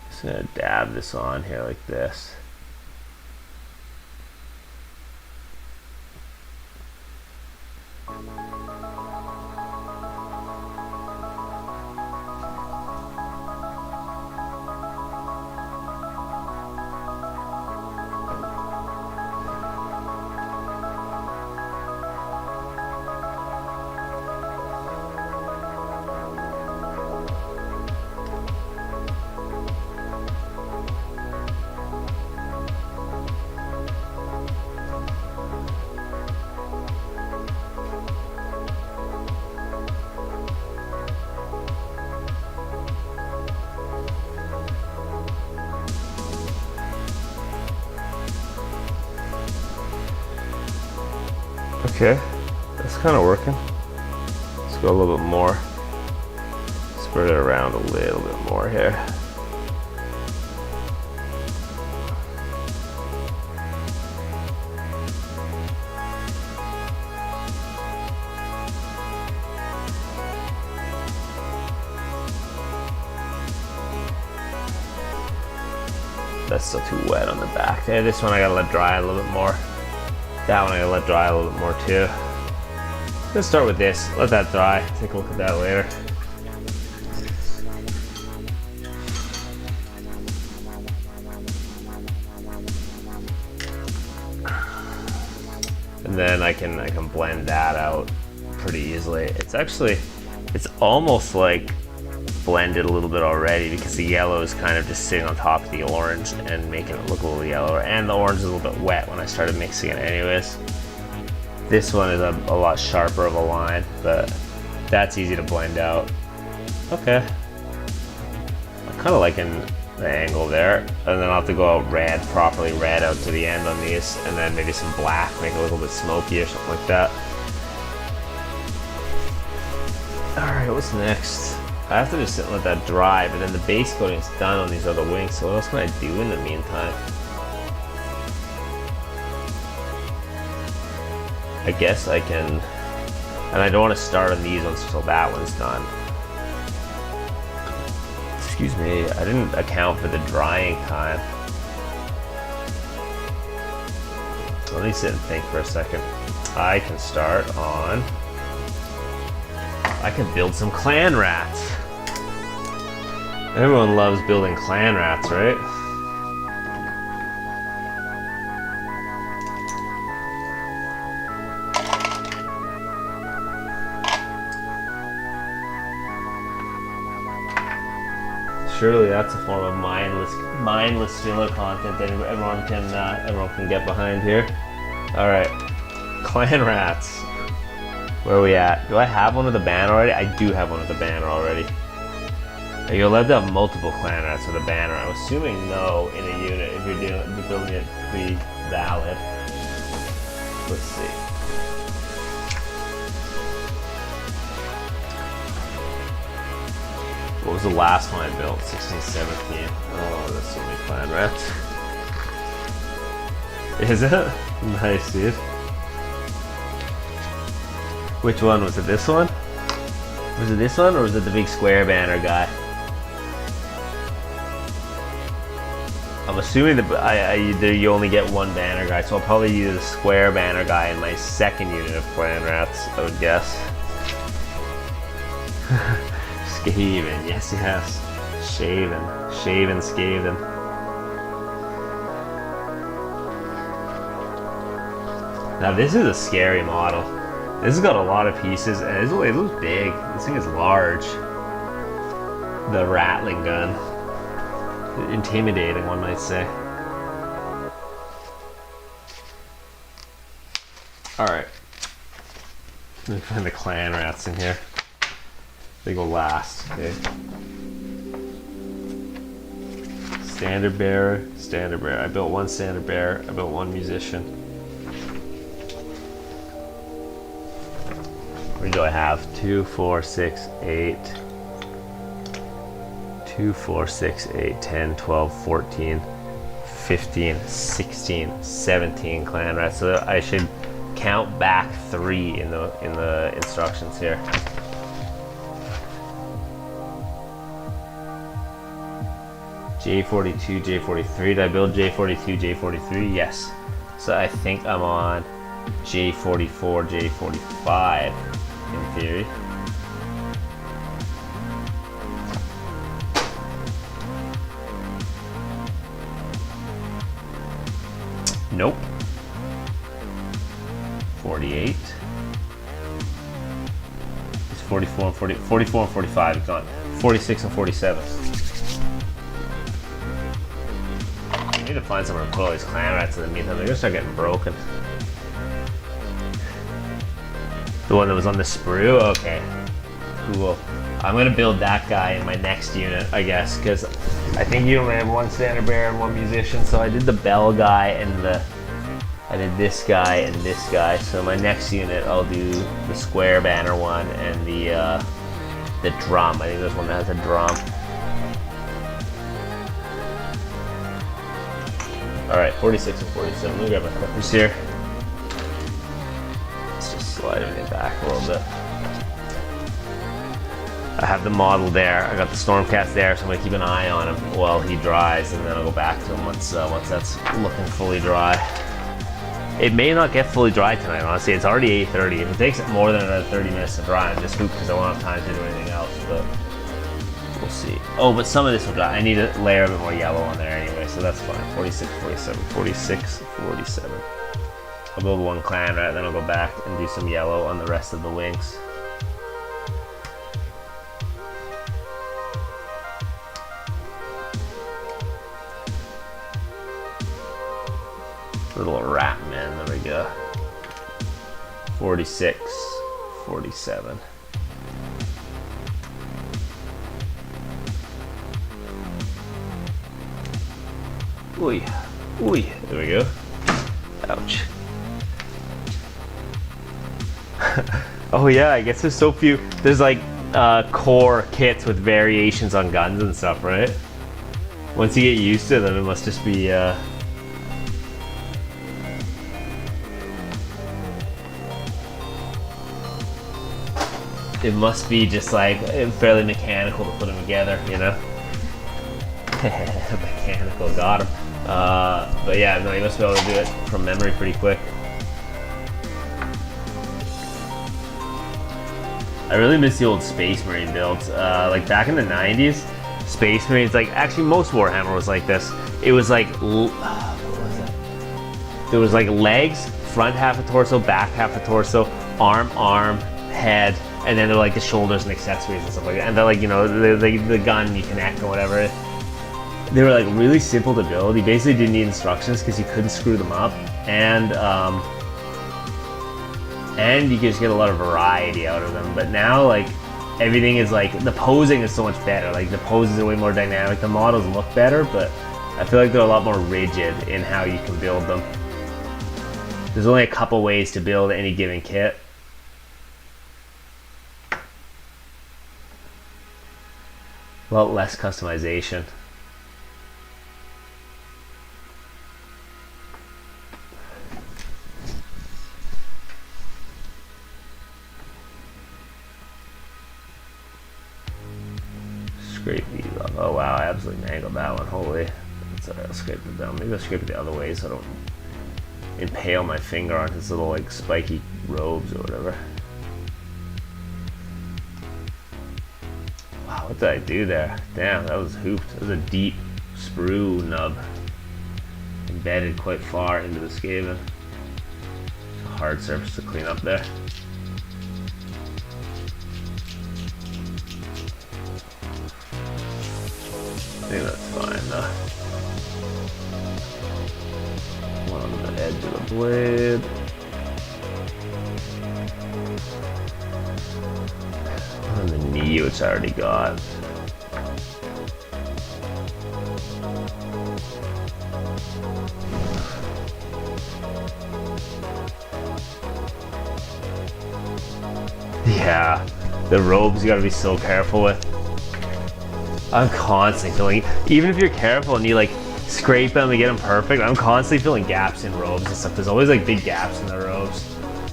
Just gonna dab this on here like this. Okay, that's kind of working. Let's go a little bit more. Spread it around a little bit more here. That's still too wet on the back there. This one I gotta let dry a little bit more. That one I gotta let dry a little bit more too. Let's start with this. Let that dry. Take a look at that later. And then I can blend that out pretty easily. It's almost like blended a little bit already because the yellow is kind of just sitting on top of the orange and making it look a little yellower, and the orange is a little bit wet when I started mixing it anyways. This one is a lot sharper of a line, but that's easy to blend out. Okay. I'm kind of liking the angle there, and then I'll have to go out red, properly red out to the end on these, and then maybe some black, make it a little bit smoky or something like that. Alright, what's next? I have to just sit and let that dry, but then the base coating is done on these other wings, so what else can I do in the meantime? I guess I can, and I don't want to start on these ones until that one's done. Excuse me, I didn't account for the drying time. Let me sit and think for a second. I can start on... I can build some clan rats. Everyone loves building clan rats, right? Surely that's a form of mindless filler content that everyone can get behind here. All right, Clan rats. Where are we at? Do I have one with a banner already? I do have one with a banner already. Are you allowed to have multiple clan rats with a banner? I'm assuming no in a unit if you're building it to be valid. Let's see. What was the last one I built? 1617. Oh, that's so many clan rats. Is it? Nice, dude. Which one? Was it this one? Was it this one or was it the big square banner guy? I'm assuming that you only get one banner guy, so I'll probably use the square banner guy in my second unit of clan rats, I would guess. Skaven, yes. Shaven, Skaven. Now this is a scary model. This has got a lot of pieces, and it looks big. This thing is large. The rattling gun. Intimidating, one might say. Alright. Let me find the clan rats in here. They go last, okay? Standard bearer. I built one standard bearer. I built one musician. How many do I have? 2, 4, 6, 8. 2, 4, 6, 8, 10, 12, 14, 15, 16, 17 clan rats. So I should count back 3 in the instructions here. J42, J43. Did I build J42, J43? Yes. So I think I'm on J44, J45 in theory. Nope. 48. It's 44 and 44 and 45. It's on 46 and 47. I need to find somewhere to put all these clan rats in the meantime. They're gonna start getting broken. The one that was on the sprue? Okay. Cool. I'm gonna build that guy in my next unit, I guess, because I think you only have one standard bearer and one musician, so I did the bell guy and I did this guy and this guy. So my next unit, I'll do the square banner one and the drum. I think there's one that has a drum. All right, 46 and 47. Let me grab my clippers here. Let's just slide everything back a little bit. I have the model there. I got the Stormcast there, so I'm gonna keep an eye on him while he dries, and then I'll go back to him once that's looking fully dry. It may not get fully dry tonight, honestly. It's already 8:30. If it takes more than another 30 minutes to dry, I'm just hooped because I won't have time to do anything else, but we'll see. Oh, but some of this will dry. I need a layer a bit more yellow on there anyway, so that's fine. 46, 47, 46, 47. I'll build one clan rat, then I'll go back and do some yellow on the rest of the wings. Little rat man, there we go. 46, 47. Ooh, there we go. Ouch. Oh yeah, I guess there's so few. There's like core kits with variations on guns and stuff, right? Once you get used to them, it must just be it must be just like fairly mechanical to put them together, you know? Mechanical, got him. But yeah, no, you must be able to do it from memory pretty quick. I really miss the old Space Marine builds. Like back in the 90s, Space Marines, like actually most Warhammer was like this. It was like, what was it? There was like legs, front half of torso, back half of torso, arm, head, and then they're like the shoulders and accessories and stuff like that. And they're like, you know, the gun you connect or whatever. They were like really simple to build. You basically didn't need instructions because you couldn't screw them up. And and you can just get a lot of variety out of them. But now, like, everything is like, the posing is so much better. Like, the poses are way more dynamic. The models look better, but I feel like they're a lot more rigid in how you can build them. There's only a couple ways to build any given kit. A lot less customization. Scrape these up. Oh wow, I absolutely mangled that one. Holy. That's alright, I'll scrape it down. Maybe I'll scrape it the other way so I don't impale my finger on his little like spiky robes or whatever. Wow, what did I do there? Damn, that was hooped. That was a deep sprue nub. Embedded quite far into the scaven. It's a hard surface to clean up there. I think that's fine though. One on the edge of the blade. One on the knee, which I already got. Yeah, the robes you gotta be so careful with. I'm constantly feeling, even if you're careful and you like scrape them and get them perfect, I'm constantly feeling gaps in robes and stuff. There's always like big gaps in the robes.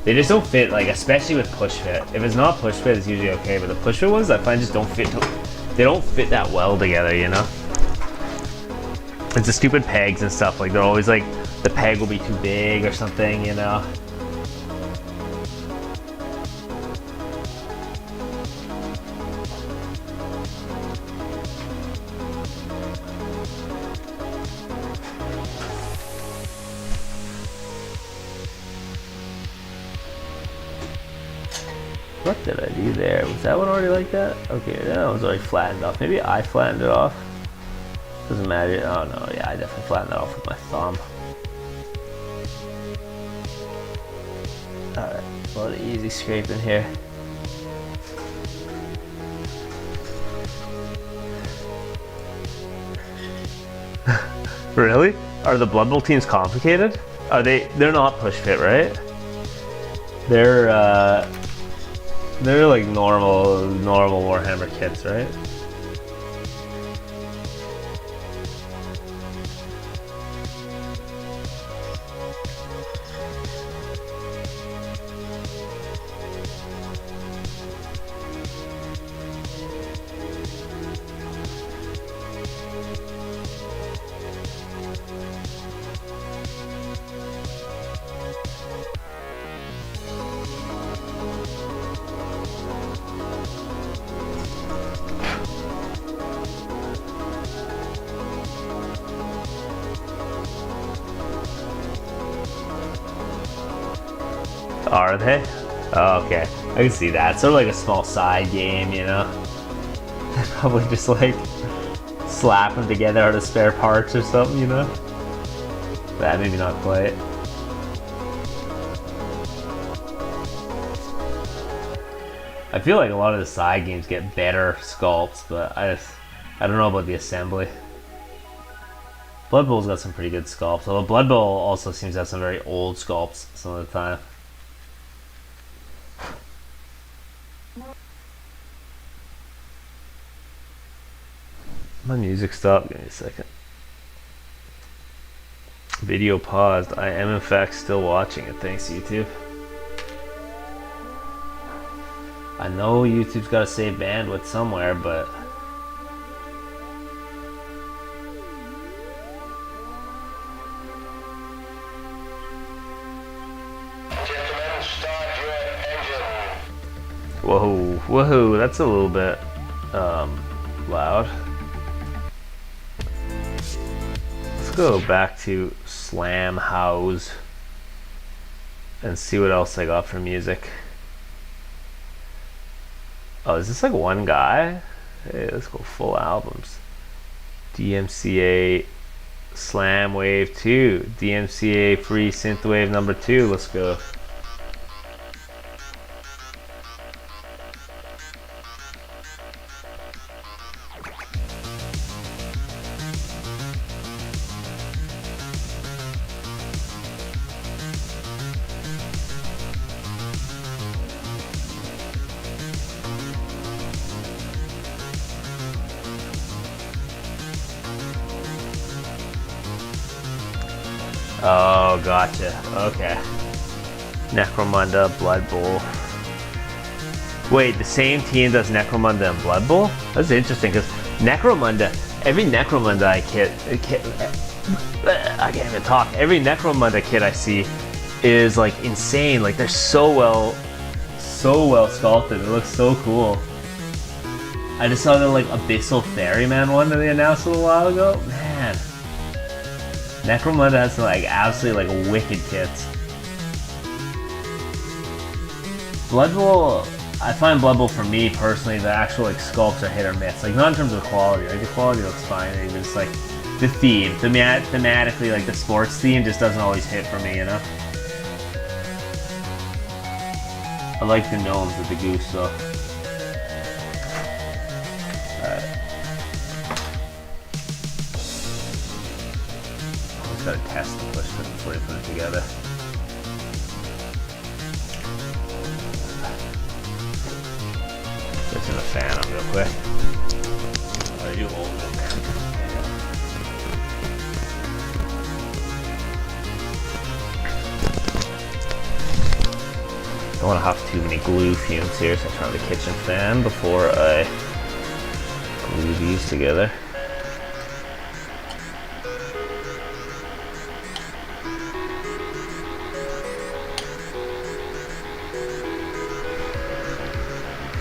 They just don't fit, like, especially with push fit. If it's not push fit, it's usually okay, but the push fit ones I find just don't fit. They don't fit that well together, you know? It's the stupid pegs and stuff, like they're always like, the peg will be too big or something, you know? What did I do there? Was that one already like that? Okay, that one's already flattened off. Maybe I flattened it off. Doesn't matter. Oh no, yeah, I definitely flattened it off with my thumb. Alright, a lot of easy scraping here. Really? Are the Blood Bowl teams complicated? Are they? They're not push fit, right? They're like normal Warhammer kits, right? Are they? Oh, okay. I can see that. Sort of like a small side game, you know? Probably just like slap them together out of spare parts or something, you know? That maybe not quite. I feel like a lot of the side games get better sculpts, but I don't know about the assembly. Blood Bowl's got some pretty good sculpts, although Blood Bowl also seems to have some very old sculpts some of the time. My music stopped. Give me a second. Video paused. I am in fact still watching it. Thanks, YouTube. I know YouTube's got to save bandwidth somewhere, but gentlemen, start your engine. Whoa, woohoo! That's a little bit loud. Let's go back to Slam House and see what else I got for music. Oh, is this like one guy? Hey, let's go full albums. DMCA Slam Wave 2, DMCA Free Synthwave number 2, let's go. Oh, gotcha. Okay. Necromunda, Blood Bowl. Wait, the same team does Necromunda and Blood Bowl? That's interesting because Necromunda, every Necromunda I can't even talk. Every Necromunda kit I see is like insane. Like they're so well sculpted. It looks so cool. I just saw the like Abyssal Ferryman one that they announced a little while ago. Man, Necromunda has some like absolutely like wicked kits. Blood Bowl, I find Blood Bowl for me personally, the actual like sculpts are hit or miss. Like not in terms of quality. Like the quality looks fine. It's just like the theme, thematically, like the sports theme just doesn't always hit for me, you know. I like the gnomes with the goose though. Alright. Just gotta test the push before you put it together. Just in the fan on real quick. I do hold it, man. Don't want to have too many glue fumes here, so I turn on the kitchen fan before I glue these together.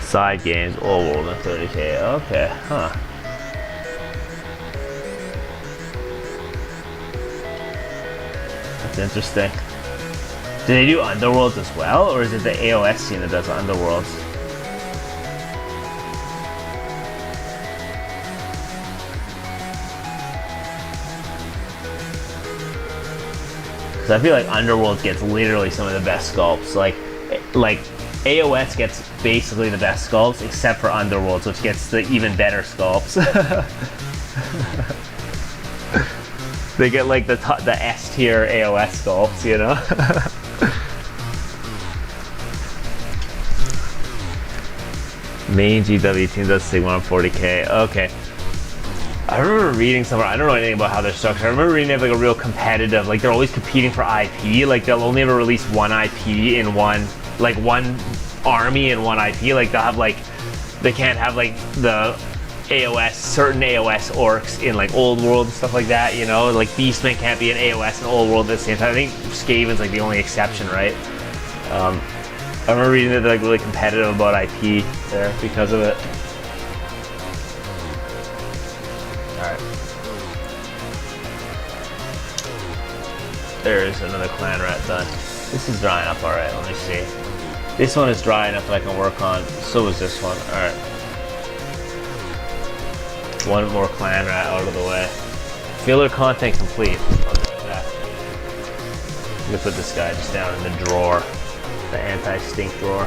Side games, all world and 30k. Okay, huh. That's interesting. Do they do Underworlds as well, or is it the AOS team that does Underworlds? Because I feel like Underworlds gets literally some of the best sculpts. Like AOS gets basically the best sculpts, except for Underworlds, which gets the even better sculpts. They get like the S tier AOS sculpts, you know. Main GW team does Sigma on 40k. Okay. I remember reading somewhere, I don't know anything about how they're structured. I remember reading they have like a real competitive, like they're always competing for IP. Like they'll only ever release one IP in one army in one IP. Like they'll have like, they can't have like the certain AOS orcs in like Old World and stuff like that, you know? Like Beastmen can't be an AOS in Old World at the same time. I think Skaven's like the only exception, right? I remember reading that they're like really competitive about IP there because of it. Alright. There's another clan rat done. This is drying up alright, let me see. This one is dry enough that I can work on. So is this one. Alright. One more clan rat out of the way. Filler content complete. I'll do that. I'm gonna put this guy just down in the drawer. The anti-stink drawer.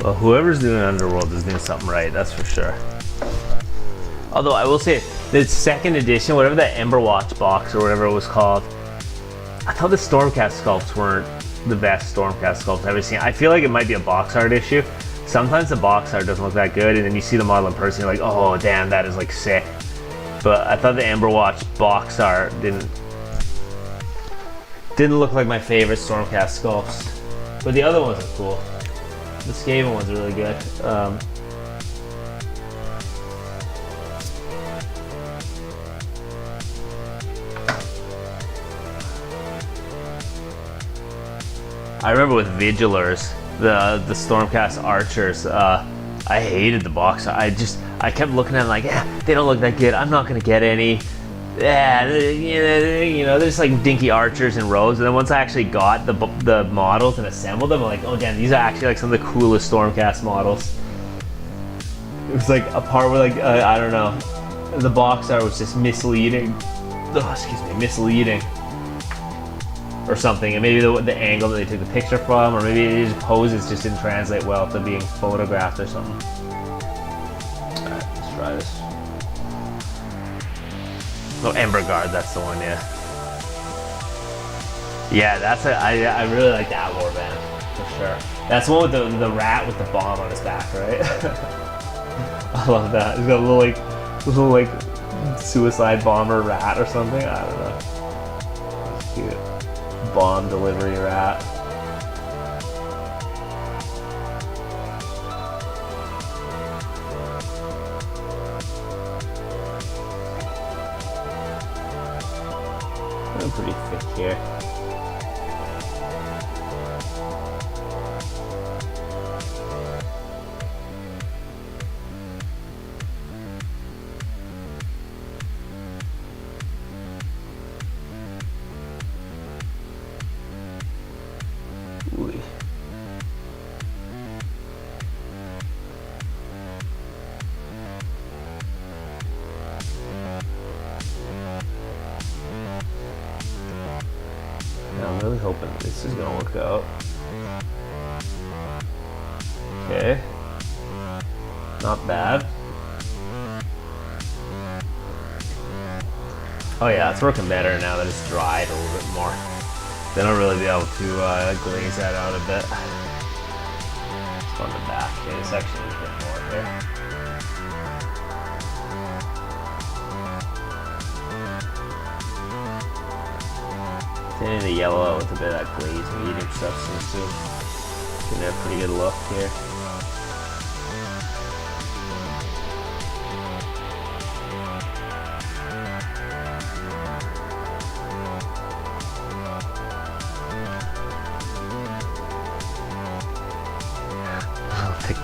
Well, whoever's doing Underworld is doing something right, that's for sure. Although I will say, the second edition, whatever that Emberwatch box or whatever it was called, I thought the Stormcast sculpts weren't the best Stormcast sculpts I've ever seen. I feel like it might be a box art issue. Sometimes the box art doesn't look that good, and then you see the model in person, you're like, oh damn, that is like sick. But I thought the Emberwatch box art didn't look like my favorite Stormcast sculpts. But the other ones are cool. The Skaven ones are really good. I remember with Vigilers, the Stormcast archers, I hated the box. I kept looking at them like, yeah, they don't look that good. I'm not gonna get any. Yeah, you know, there's like dinky archers and rows, and then once I actually got the models and assembled them, I'm like, oh damn, these are actually like some of the coolest Stormcast models. It was like a part where like I don't know, the box art was just misleading. Oh, excuse me, misleading. or something, and maybe the angle that they took the picture from, or maybe his poses just didn't translate well to being photographed or something. Alright, let's try this. Oh, Ember Guard, that's the one, yeah. Yeah, that's I really like that warband, for sure. That's the one with the rat with the bomb on his back, right? I love that. He's got a little like suicide bomber rat or something. I don't know. That's cute. Bomb delivery rat. I'm pretty thick here. Ooh. Now I'm really hoping this is gonna work out. Okay. Not bad. Oh yeah, it's working better now that it's dried a little bit more. Then I'll really be able to glaze that out a bit. It's on the back. Okay, this actually is a bit more here. Thinning the yellow out with a bit of that glaze medium substance too. Getting a pretty good look here.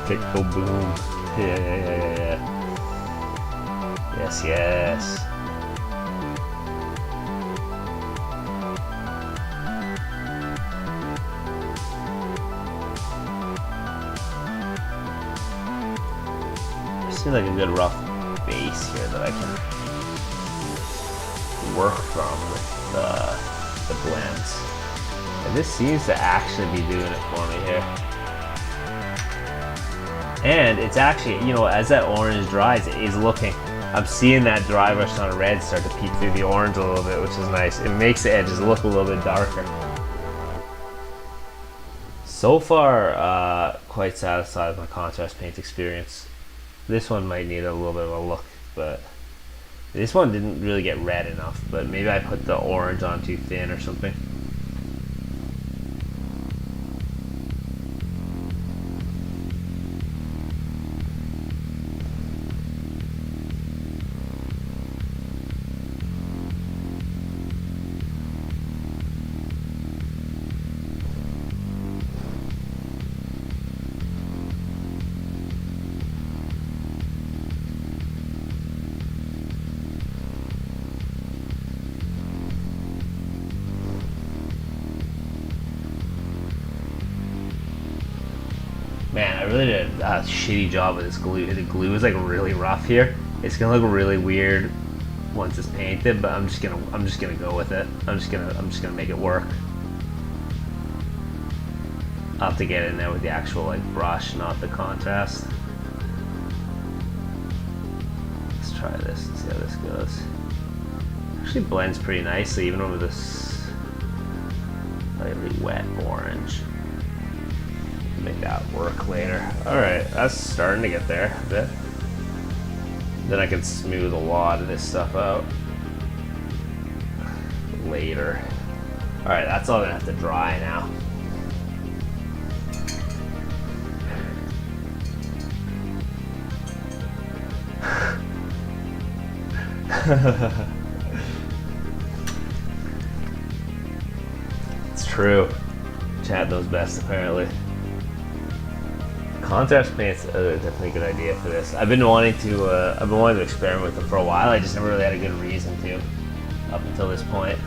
Tick, go boom. Yeah. Yes. Seems like a good rough base here that I can work from with the blends. And this seems to actually be doing it for me here. And it's actually, you know, as that orange dries, it is looking, I'm seeing that dry brush on red start to peek through the orange a little bit, which is nice. It makes the edges look a little bit darker. So far, quite satisfied with my contrast paint experience. This one might need a little bit of a look, but this one didn't really get red enough, but maybe I put the orange on too thin or something. Man, I really did a shitty job with this glue. The glue is like really rough here. It's gonna look really weird once it's painted, but I'm just gonna go with it. I'm just gonna make it work. I'll have to get in there with the actual like brush, not the contrast. Let's try this and see how this goes. Actually blends pretty nicely even over this slightly wet orange. Make that work later. Alright, that's starting to get there a bit. Then I can smooth a lot of this stuff out later. Alright, that's all gonna have to dry now. It's true. Chad knows best apparently. Contrast paint's definitely a good idea for this. I've been wanting to experiment with them for a while. I just never really had a good reason to, up until this point.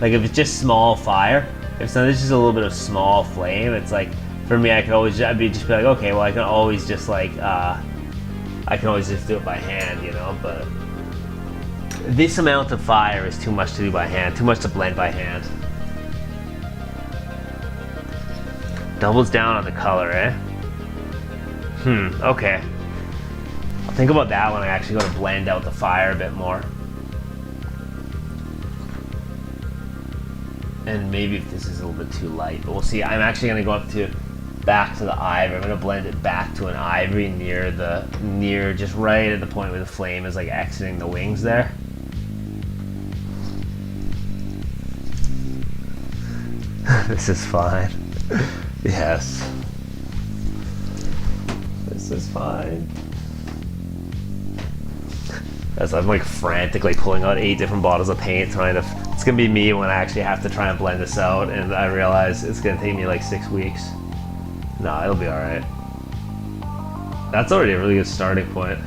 Like if it's just small fire, if it's just a little bit of small flame, it's like for me, I'd be like, okay, well I can always just like I can always just do it by hand, you know. But This amount of fire is too much to do by hand, too much to blend by hand. Doubles down on the color, eh? Okay. I'll think about that when I actually go to blend out the fire a bit more. And maybe if this is a little bit too light, but we'll see. I'm actually gonna go back to the ivory. I'm gonna blend it back to an ivory near just right at the point where the flame is like exiting the wings there. This is fine. Yes. This is fine. As I'm like frantically pulling out 8 different bottles of paint, trying to. It's gonna be me when I actually have to try and blend this out, and I realize it's gonna take me like 6 weeks. No, it'll be all right. That's already a really good starting point.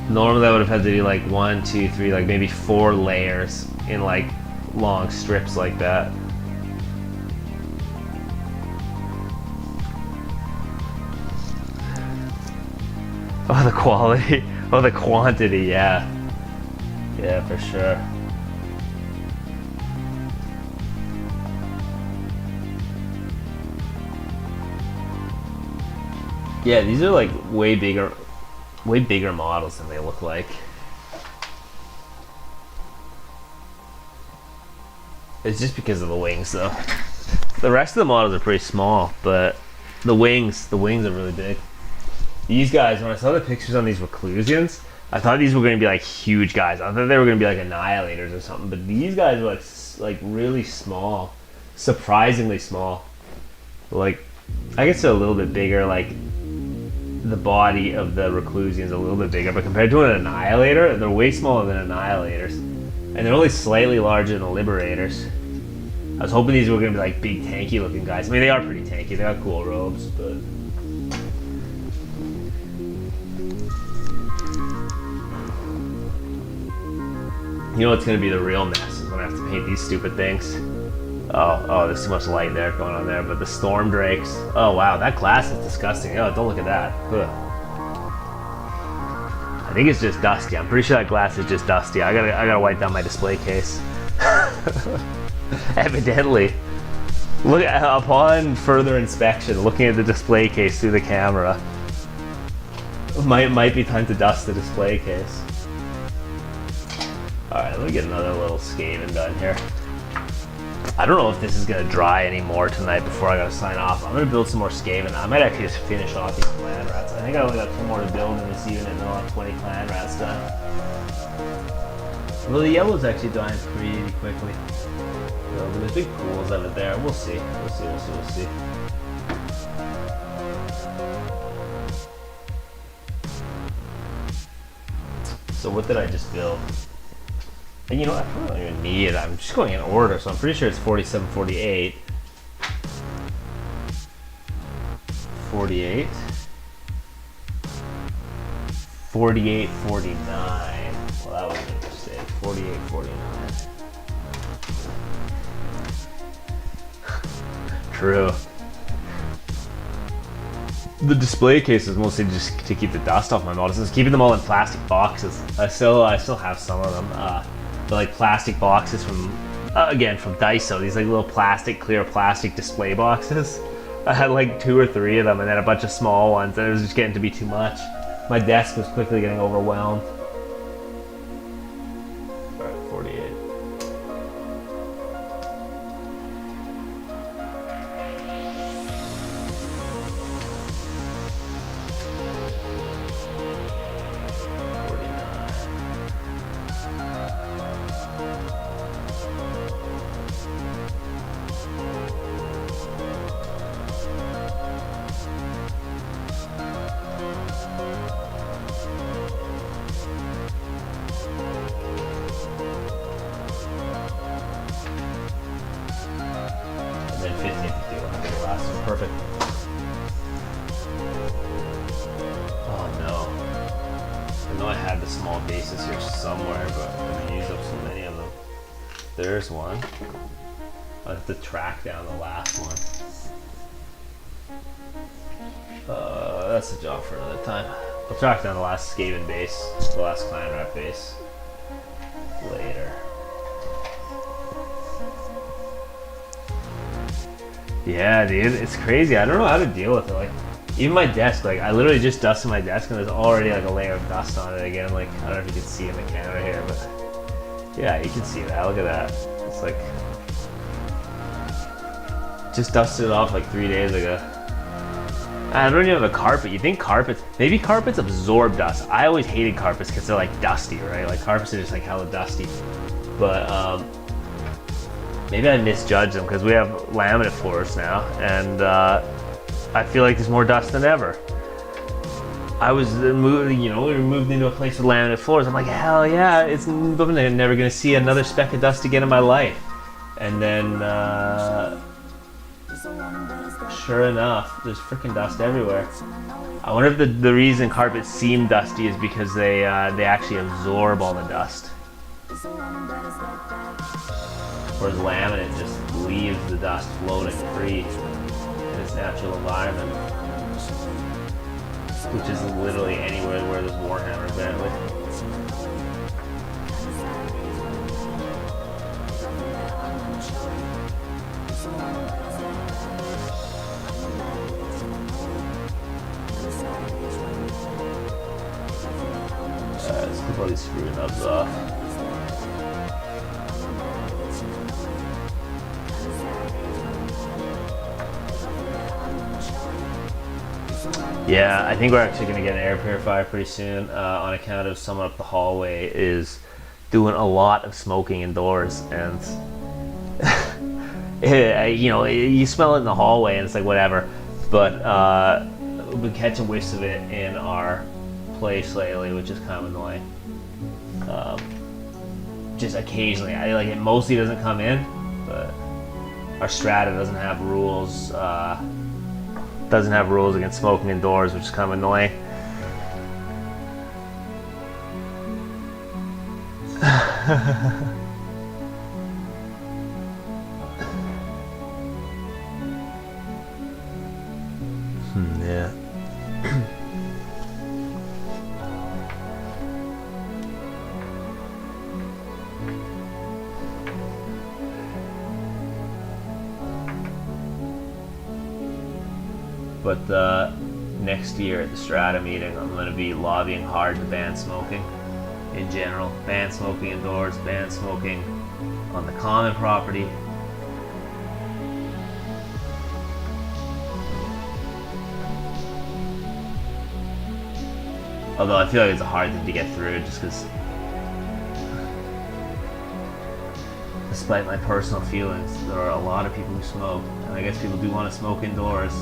Normally I would have had to do like 1, 2, 3, like maybe 4 layers in like long strips like that. Oh, the quality. Oh, the quantity, yeah. Yeah, for sure. Yeah, these are like way bigger models than they look like. It's just because of the wings though. The rest of the models are pretty small, but the wings are really big. These guys, when I saw the pictures on these Reclusians, I thought these were going to be like huge guys. I thought they were going to be like Annihilators or something, but these guys were like really small, surprisingly small. Like, I guess they're a little bit bigger. Like, the body of the Reclusian's a little bit bigger, but compared to an Annihilator, they're way smaller than Annihilators, and they're only slightly larger than the Liberators. I was hoping these were going to be like big, tanky looking guys. I mean, they are pretty tanky. They got cool robes, but. You know what's going to be the real mess is when I have to paint these stupid things. Oh, there's too much light there going on there. But the Storm Drakes. Oh wow, that glass is disgusting. Oh, don't look at that. Ugh. I think it's just dusty. I'm pretty sure that glass is just dusty. I gotta wipe down my display case. Evidently. Look at, upon further inspection, looking at the display case through the camera, might be time to dust the display case. Alright, let me get another little Skaven done here. I don't know if this is going to dry anymore tonight before I gotta sign off. I'm going to build some more Skaven. I might actually just finish off these clan rats. I think I only got 2 more to build in this unit and I'll have 20 clan rats done. Well, the yellow's actually dying pretty quickly. So there's big pools of it there. We'll see. We'll see. So what did I just build? And you know, I probably don't even need it. I'm just going in order, so I'm pretty sure it's 47, 48. 48. 48, 49. Well, that was interesting. 48, 49. True. The display case is mostly just to keep the dust off my models. It's keeping them all in plastic boxes. I still have some of them. But like plastic boxes from, again, from Daiso. These like little clear plastic display boxes. I had like 2 or 3 of them and then a bunch of small ones, and it was just getting to be too much. My desk was quickly getting overwhelmed. Alright, 48. Perfect. Oh no. I know I had the small bases here somewhere, but I'm gonna use up so many of them. There's one. I'll have to track down the last one. That's a job for another time. I'll track down the last Skaven base, the last clan rep base later. Yeah, dude, it's crazy. I don't know how to deal with it. Like, even my desk, like, I literally just dusted my desk and there's already like a layer of dust on it again. Like, I don't know if you can see in the camera here, but yeah, you can see that. Look at that. It's like, just dusted it off like 3 days ago. I don't even have a carpet. You think carpets, maybe carpets absorb dust. I always hated carpets because they're like dusty, right? Like carpets are just like hella dusty. But maybe I misjudged them because we have laminate floors now, and I feel like there's more dust than ever. I was moving, you know, we moved into a place with laminate floors. I'm like, hell yeah, I'm never gonna see another speck of dust again in my life. And then, sure enough, there's freaking dust everywhere. I wonder if the reason carpets seem dusty is because they actually absorb all the dust. Whereas laminate just leaves the dust floating free in its natural environment, which is literally anywhere where there's Warhammer, apparently. Let's keep all these screw nubs off. Yeah, I think we're actually going to get an air purifier pretty soon on account of someone up the hallway is doing a lot of smoking indoors, and you know, you smell it in the hallway and it's like whatever, but we've been catching whiffs of it in our place lately, which is kind of annoying. Just occasionally, it mostly doesn't come in, but our strata doesn't have rules against smoking indoors, which is kind of annoying. Yeah. But next year at the Strata meeting, I'm going to be lobbying hard to ban smoking in general. Ban smoking indoors, ban smoking on the common property. Although I feel like it's a hard thing to get through just because, despite my personal feelings, there are a lot of people who smoke, and I guess people do want to smoke indoors.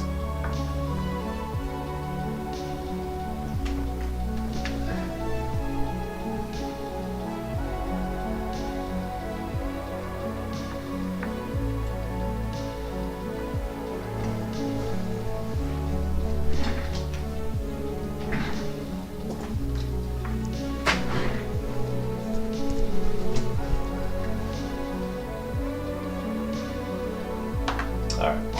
Alright,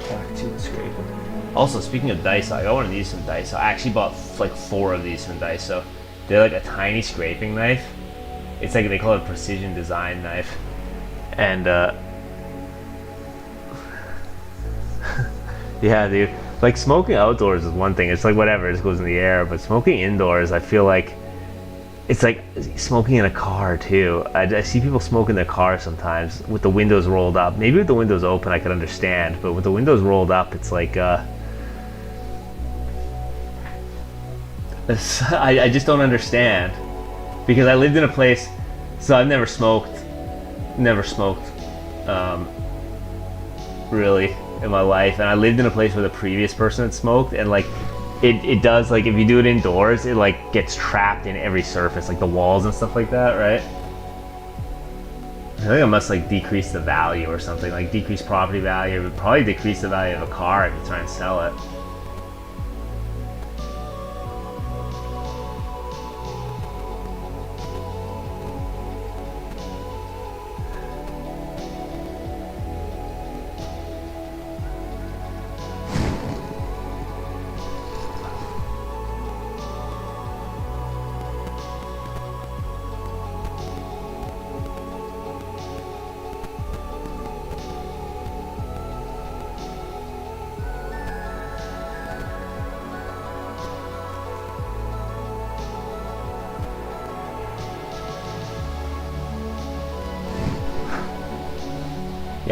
back to the scraping. Also, speaking of Daiso, I got one of these from Daiso. I actually bought like 4 of these from Daiso. They're like a tiny scraping knife. It's like, they call it a precision design knife. And yeah, dude. Like, smoking outdoors is one thing. It's like whatever, it just goes in the air. But smoking indoors, I feel like it's like smoking in a car too. I see people smoke in their car sometimes with the windows rolled up. Maybe with the windows open I could understand, but with the windows rolled up, it's like I just don't understand. Because I lived in a place, so I've never smoked really in my life, and I lived in a place where the previous person had smoked, and like it does, like, if you do it indoors, it like gets trapped in every surface, like the walls and stuff like that, right? I think it must like decrease the value or something, like decrease property value. It would probably decrease the value of a car if you try and sell it.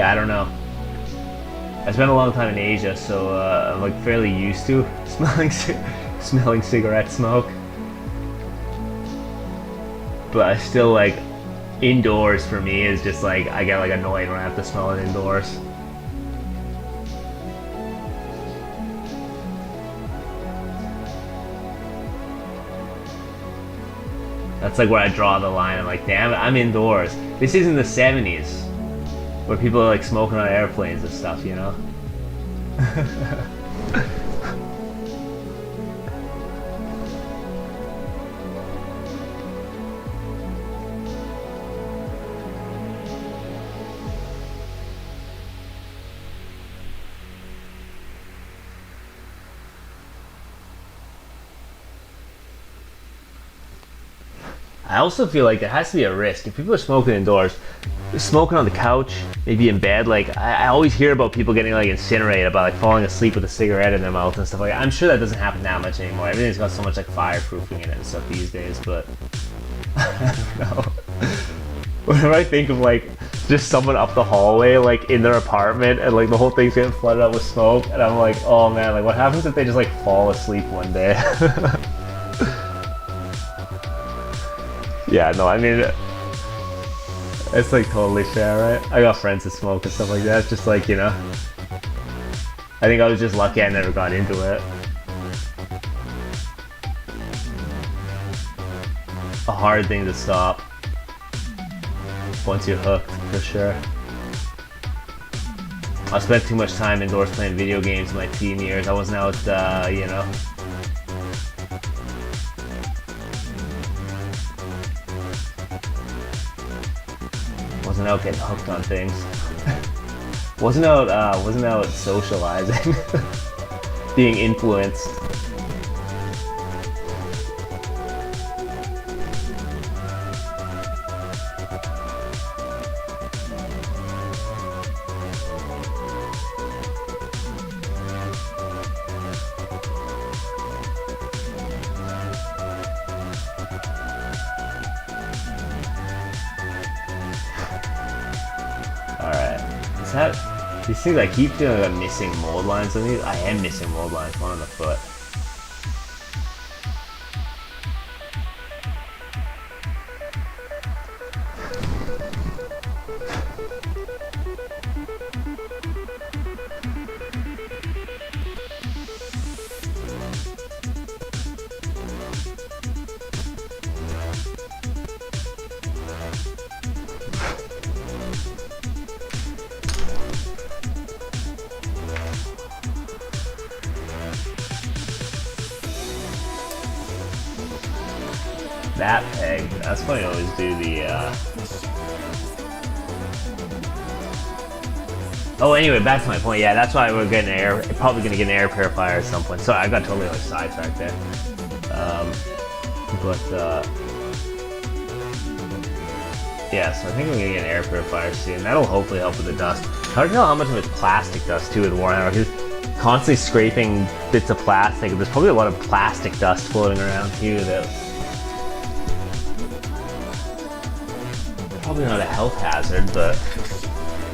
Yeah, I don't know. I spent a long time in Asia, so I'm like fairly used to smelling cigarette smoke. But I still like indoors for me is just like I get like annoyed when I have to smell it indoors. That's like where I draw the line. I'm like, damn it, I'm indoors. This isn't the 70s where people are like smoking on airplanes and stuff, you know? I also feel like there has to be a risk. If people are smoking indoors, smoking on the couch, maybe in bed, like I always hear about people getting like incinerated by like falling asleep with a cigarette in their mouth and stuff like that. I'm sure that doesn't happen that much anymore. Everything's got so much like fireproofing in it and stuff these days, but I don't know. Whenever I think of like just someone up the hallway like in their apartment and like the whole thing's getting flooded out with smoke, and I'm like, oh man, like what happens if they just like fall asleep one day? Yeah, no, I mean, it's like totally fair, right? I got friends that smoke and stuff like that. It's just like, you know, I think I was just lucky I never got into it. A hard thing to stop once you're hooked, for sure. I spent too much time indoors playing video games in my teen years. I wasn't out, you know. Wasn't out getting hooked on things. wasn't out socializing. Being influenced. These things, I keep feeling like I'm missing mold lines on these. I am missing mold lines, one on the foot. That peg, that's why I always do the, Oh, anyway, back to my point. Yeah, that's why we're getting probably gonna get an air purifier at some point. Sorry, I got totally like sidetracked there. Yeah, so I think we're gonna get an air purifier soon. That'll hopefully help with the dust. Hard to tell how much of it's plastic dust too with Warhammer, because constantly scraping bits of plastic. There's probably a lot of plastic dust floating around too that probably not a health hazard, but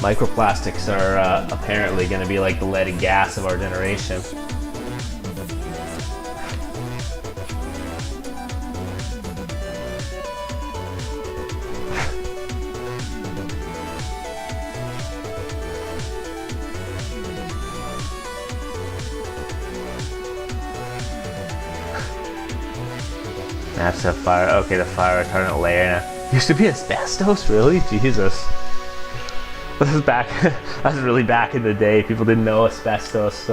microplastics are apparently going to be like the lead and gas of our generation. That's a fire. Okay, the fire retardant layer now. Used to be asbestos, really? Jesus. This is back. That's really back in the day. People didn't know asbestos.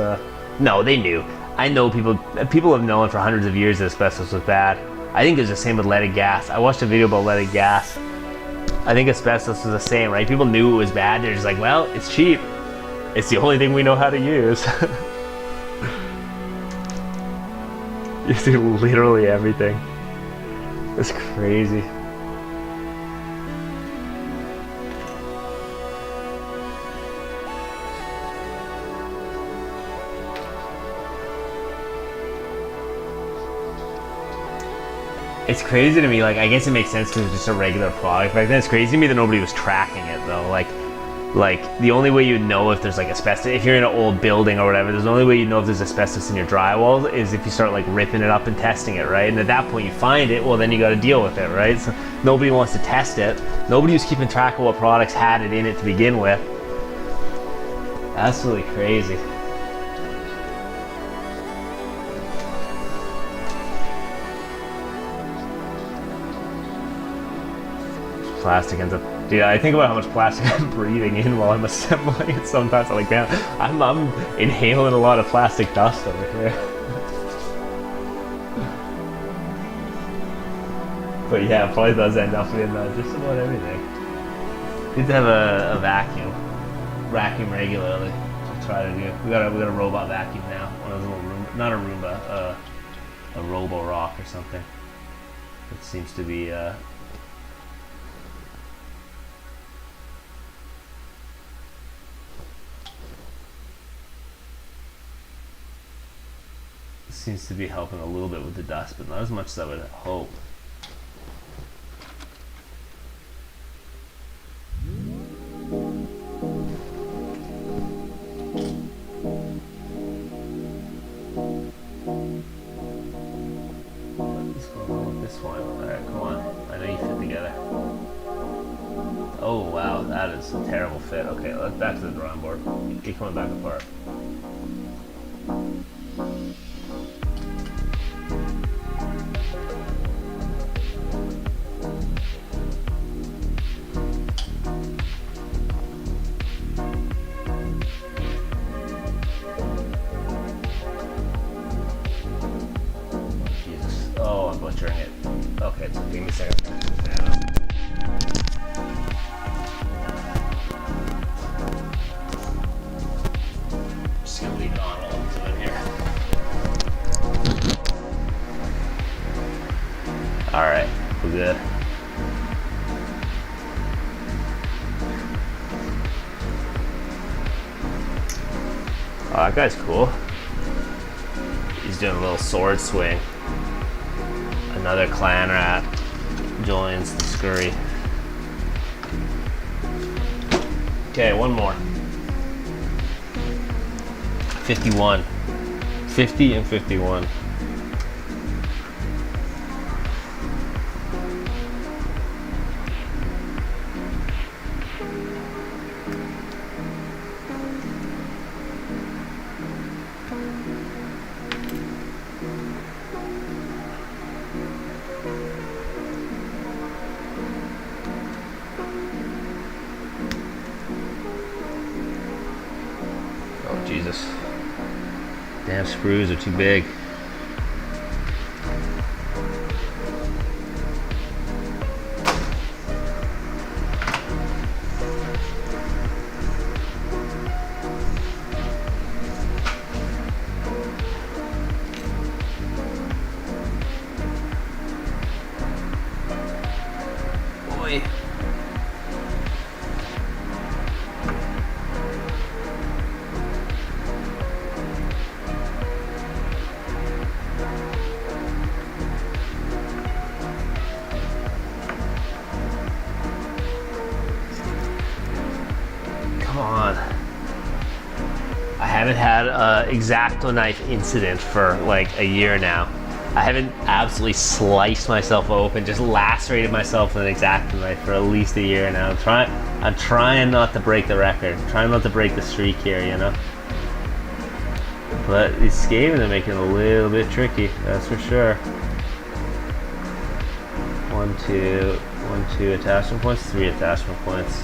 No, they knew. I know people have known for hundreds of years that asbestos was bad. I think it's the same with lead and gas. I watched a video about lead and gas. I think asbestos is the same, right? People knew it was bad. They're just like, well, it's cheap. It's the only thing we know how to use. You see literally everything. It's crazy. It's crazy to me, like, I guess it makes sense because it's just a regular product back then. It's crazy to me that nobody was tracking it, though. Like, like the only way you know if there's like asbestos, if you're in an old building or whatever, there's the only way you know if there's asbestos in your drywall is if you start like ripping it up and testing it, right? And at that point you find it, well then you got to deal with it, right? So nobody wants to test it. Nobody was keeping track of what products had it in it to begin with. Absolutely crazy. Plastic ends up, dude, I think about how much plastic I'm breathing in while I'm assembling it sometimes. I'm like, man, I'm inhaling a lot of plastic dust over here. But yeah, it probably does end up in just about everything. Good to have a vacuum regularly. To try to do. We got a robot vacuum now. One of those little Roomba, not a Roomba, a Robo Rock or something. It seems to be seems to be helping a little bit with the dust, but not as much as I would hope. What's going on with this one? Alright, come on. I know you fit together. Oh wow, that is a terrible fit. Okay, let's back to the drawing board. Keep coming back apart. Oh, I'm butchering it. Okay, so give me a second. Just gonna leave it on while I'm doing here. Alright, we're good. Oh, that guy's cool. He's doing a little sword swing. Another clan rat joins the scurry. Okay, one more. 51. 50 and 51. Oh, Jesus. Damn screws are too big. Boy. Come on. I haven't had an X-Acto knife incident for like a year now. I haven't absolutely sliced myself open, just lacerated myself with an X-Acto knife for at least a year now. I'm trying not to break the record. I'm trying not to break the streak here, you know? But these scaling are making it a little bit tricky, that's for sure. 1, 2 attachment points, 3 attachment points.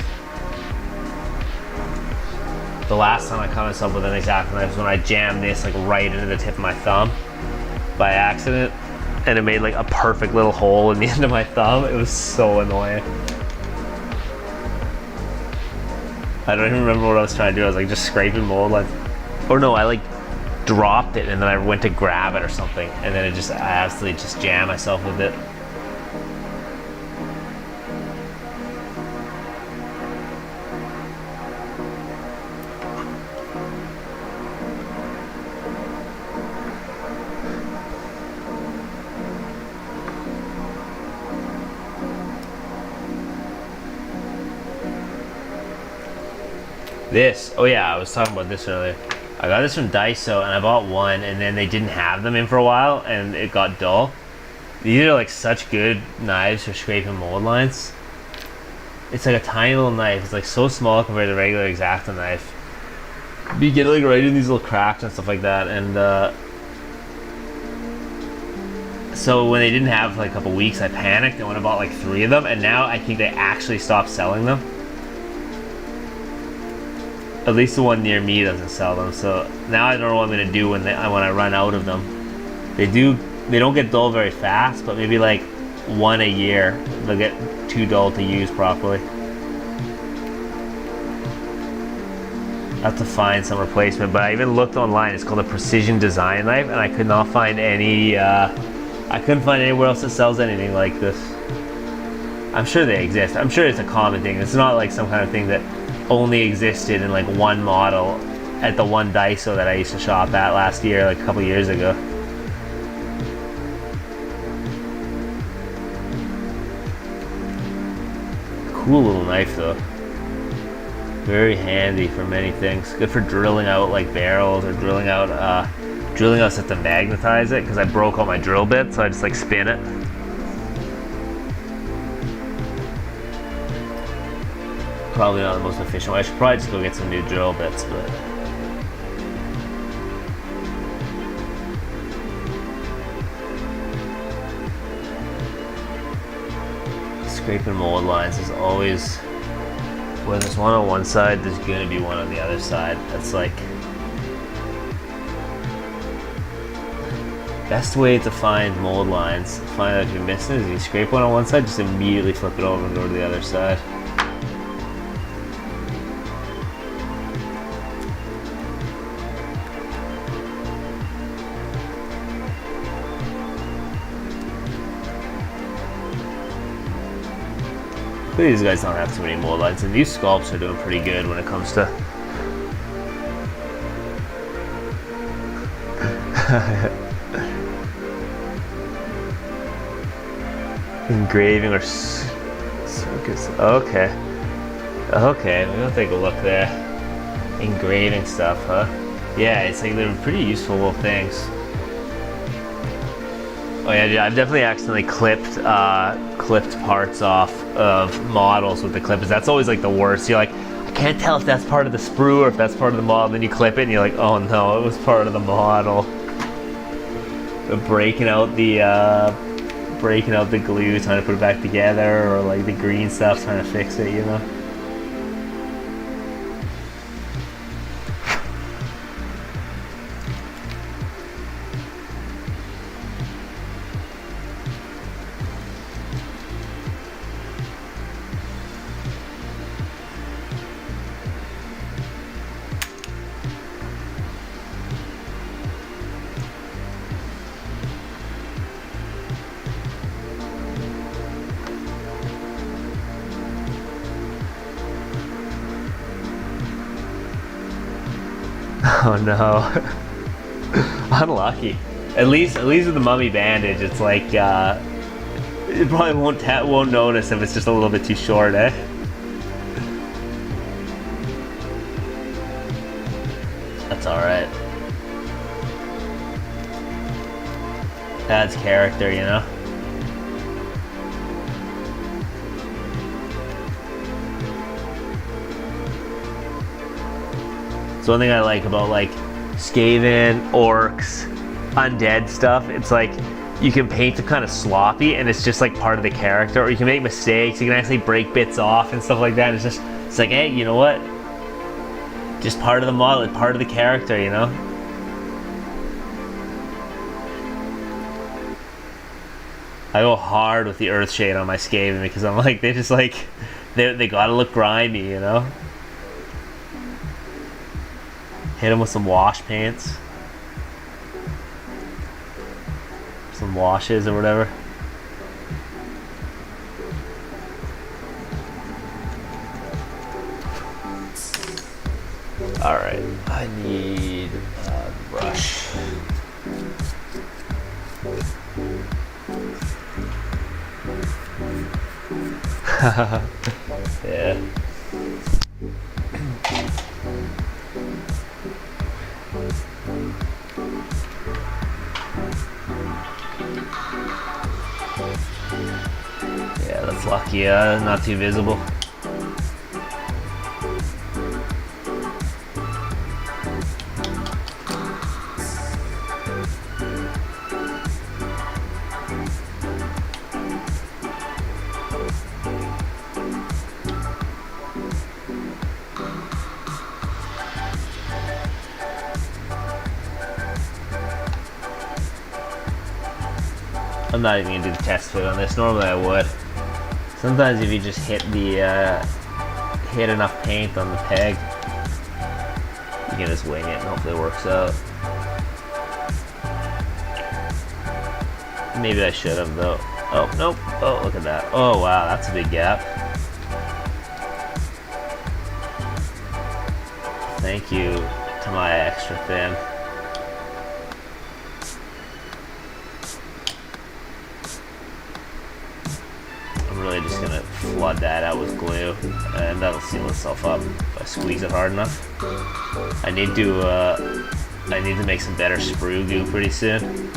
The last time I caught myself with an X-Acto knife was when I jammed this like right into the tip of my thumb by accident, and it made like a perfect little hole in the end of my thumb. It was so annoying. I don't even remember what I was trying to do. I was like just scraping mold, like, or no, I like dropped it and then I went to grab it or something, and then I absolutely just jammed myself with it. This, oh yeah, I was talking about this earlier. I got this from Daiso and I bought one and then they didn't have them in for a while and it got dull. These are like such good knives for scraping mold lines. It's like a tiny little knife. It's like so small compared to the regular X-Acto knife. But you get like right in these little cracks and stuff like that. And so when they didn't have for like a couple weeks, I panicked and went and bought like 3 of them. And now I think they actually stopped selling them. At least the one near me doesn't sell them. So now I don't know what I'm gonna do when I run out of them. They don't get dull very fast, but maybe like 1 a year they'll get too dull to use properly. I have to find some replacement, but I even looked online. It's called a precision design knife, and I could not find any. I couldn't find anywhere else that sells anything like this. I'm sure they exist. I'm sure it's a common thing. It's not like some kind of thing that only existed in like one model at the one Daiso that I used to shop at last year, like a couple years ago. Cool little knife though. Very handy for many things. Good for drilling out like barrels or drilling out stuff to magnetize it, because I broke all my drill bits, so I just like spin it. Probably not the most efficient way. I should probably just go get some new drill bits, but scraping mold lines is always, when there's one on one side, there's gonna be one on the other side. That's like best way to find mold lines. Find out if you're missing is you scrape one on one side, just immediately flip it over and go to the other side. These guys don't have too many mold lines, and these sculpts are doing pretty good when it comes to engraving or circus. Okay, we'll take a look there. Engraving stuff, huh? Yeah, it's like they're pretty useful little things. Oh yeah, I've definitely accidentally clipped parts off of models with the clippers. That's always like the worst. You're like, I can't tell if that's part of the sprue or if that's part of the model. Then you clip it and you're like, oh no, it was part of the model. But breaking out the glue, trying to put it back together, or like the green stuff, trying to fix it, you know. Oh no. Unlucky. At least with the mummy bandage, it's like it probably won't notice if it's just a little bit too short, eh? That's alright. Adds character, you know? So one thing I like about like Skaven, orcs, undead stuff, it's like you can paint them kind of sloppy and it's just like part of the character, or you can make mistakes, you can actually break bits off and stuff like that. It's like, hey, you know what? Just part of the model, it's part of the character, you know? I go hard with the Earthshade on my Skaven because I'm like, they just like, they gotta look grimy, you know? Hit them with some wash paints. Some washes or whatever. Alright, I need a brush. Yeah. Fuck yeah, not too visible. I'm not even gonna do the test fit on this. Normally I would. Sometimes if you just hit enough paint on the peg, you can just wing it and hopefully it works out. Maybe I should have though. Oh, nope. Oh, look at that. Oh, wow, that's a big gap. Thank you to my extra thin. I'm really just gonna flood that out with glue, and that'll seal itself up if I squeeze it hard enough. I need to make some better sprue goo pretty soon.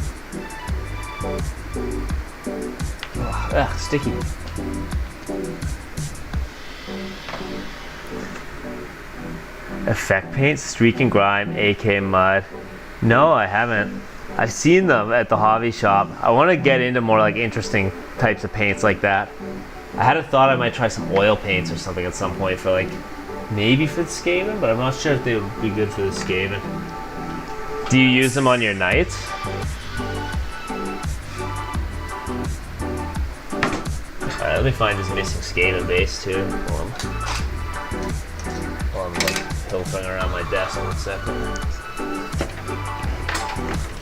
Ugh, sticky. Effect paint, streak and grime, AK mud. No, I haven't. I've seen them at the hobby shop. I want to get into more like interesting types of paints like that. I had a thought I might try some oil paints or something at some point for like, maybe for the Skaven, but I'm not sure if they would be good for the Skaven. Do you use them on your knights? Alright, let me find this missing Skaven base too. While I'm like pilfering around my desk 1 second.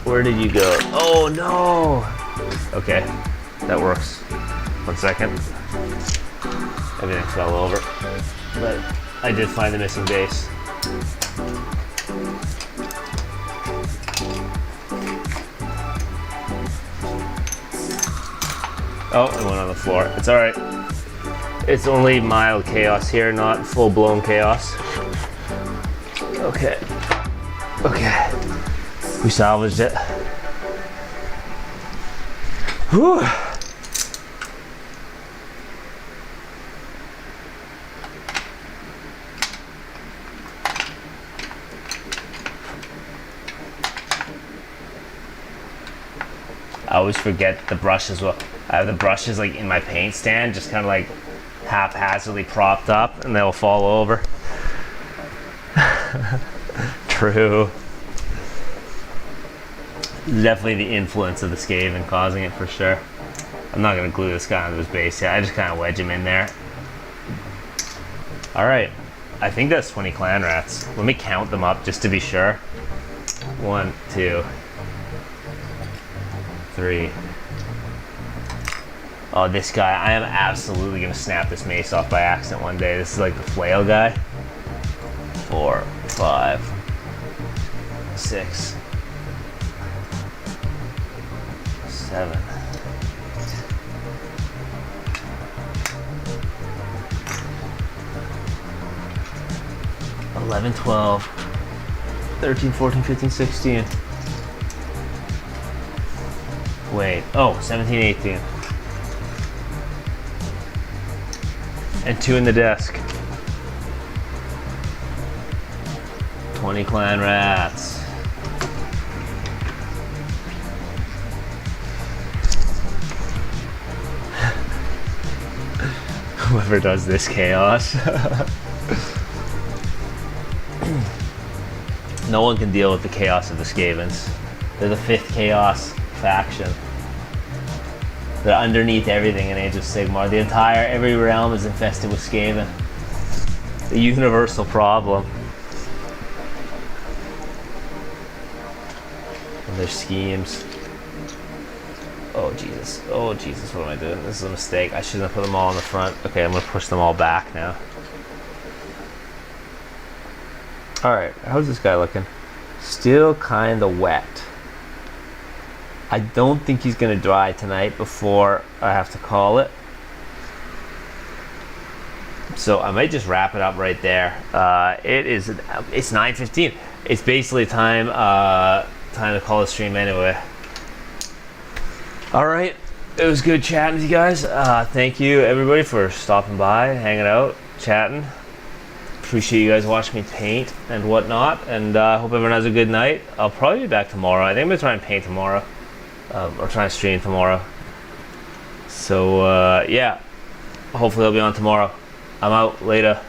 Where did you go? Oh no! Okay, that works. 1 second. Everything fell over. But I did find the missing base. Oh, it went on the floor. It's alright. It's only mild chaos here, not full-blown chaos. Okay. Okay. We salvaged it. Whew. I always forget the brushes. I have the brushes like in my paint stand, just kind of like haphazardly propped up, and they'll fall over. True. Definitely the influence of the Skaven causing it for sure. I'm not gonna glue this guy onto his base yet. I just kind of wedge him in there. All right, I think that's 20 clan rats. Let me count them up just to be sure. 1, 2, 3. Oh, this guy, I am absolutely gonna snap this mace off by accident one day. This is like the flail guy. 4, 5, 6, 7. 11, 12, 13, 14, 15, 16. Wait, oh, 17, 18. And 2 in the desk. 20 clan rats. Whoever does this chaos. No one can deal with the chaos of the Skavens. They're the 5th chaos faction. They're underneath everything in Age of Sigmar. Every realm is infested with Skaven. The universal problem. And their schemes. Oh Jesus, what am I doing? This is a mistake. I shouldn't have put them all in the front. Okay, I'm gonna push them all back now. Alright, how's this guy looking? Still kinda wet. I don't think he's gonna dry tonight before I have to call it. So I might just wrap it up right there. It's 9:15. It's basically time to call the stream anyway. All right, It was good chatting with you guys. Thank you everybody for stopping by, hanging out, chatting. Appreciate you guys watching me paint and whatnot, and I hope everyone has a good night. I'll probably be back tomorrow. I think I'm gonna try and paint tomorrow, or try and stream tomorrow. So yeah, hopefully I'll be on tomorrow. I'm out. Later.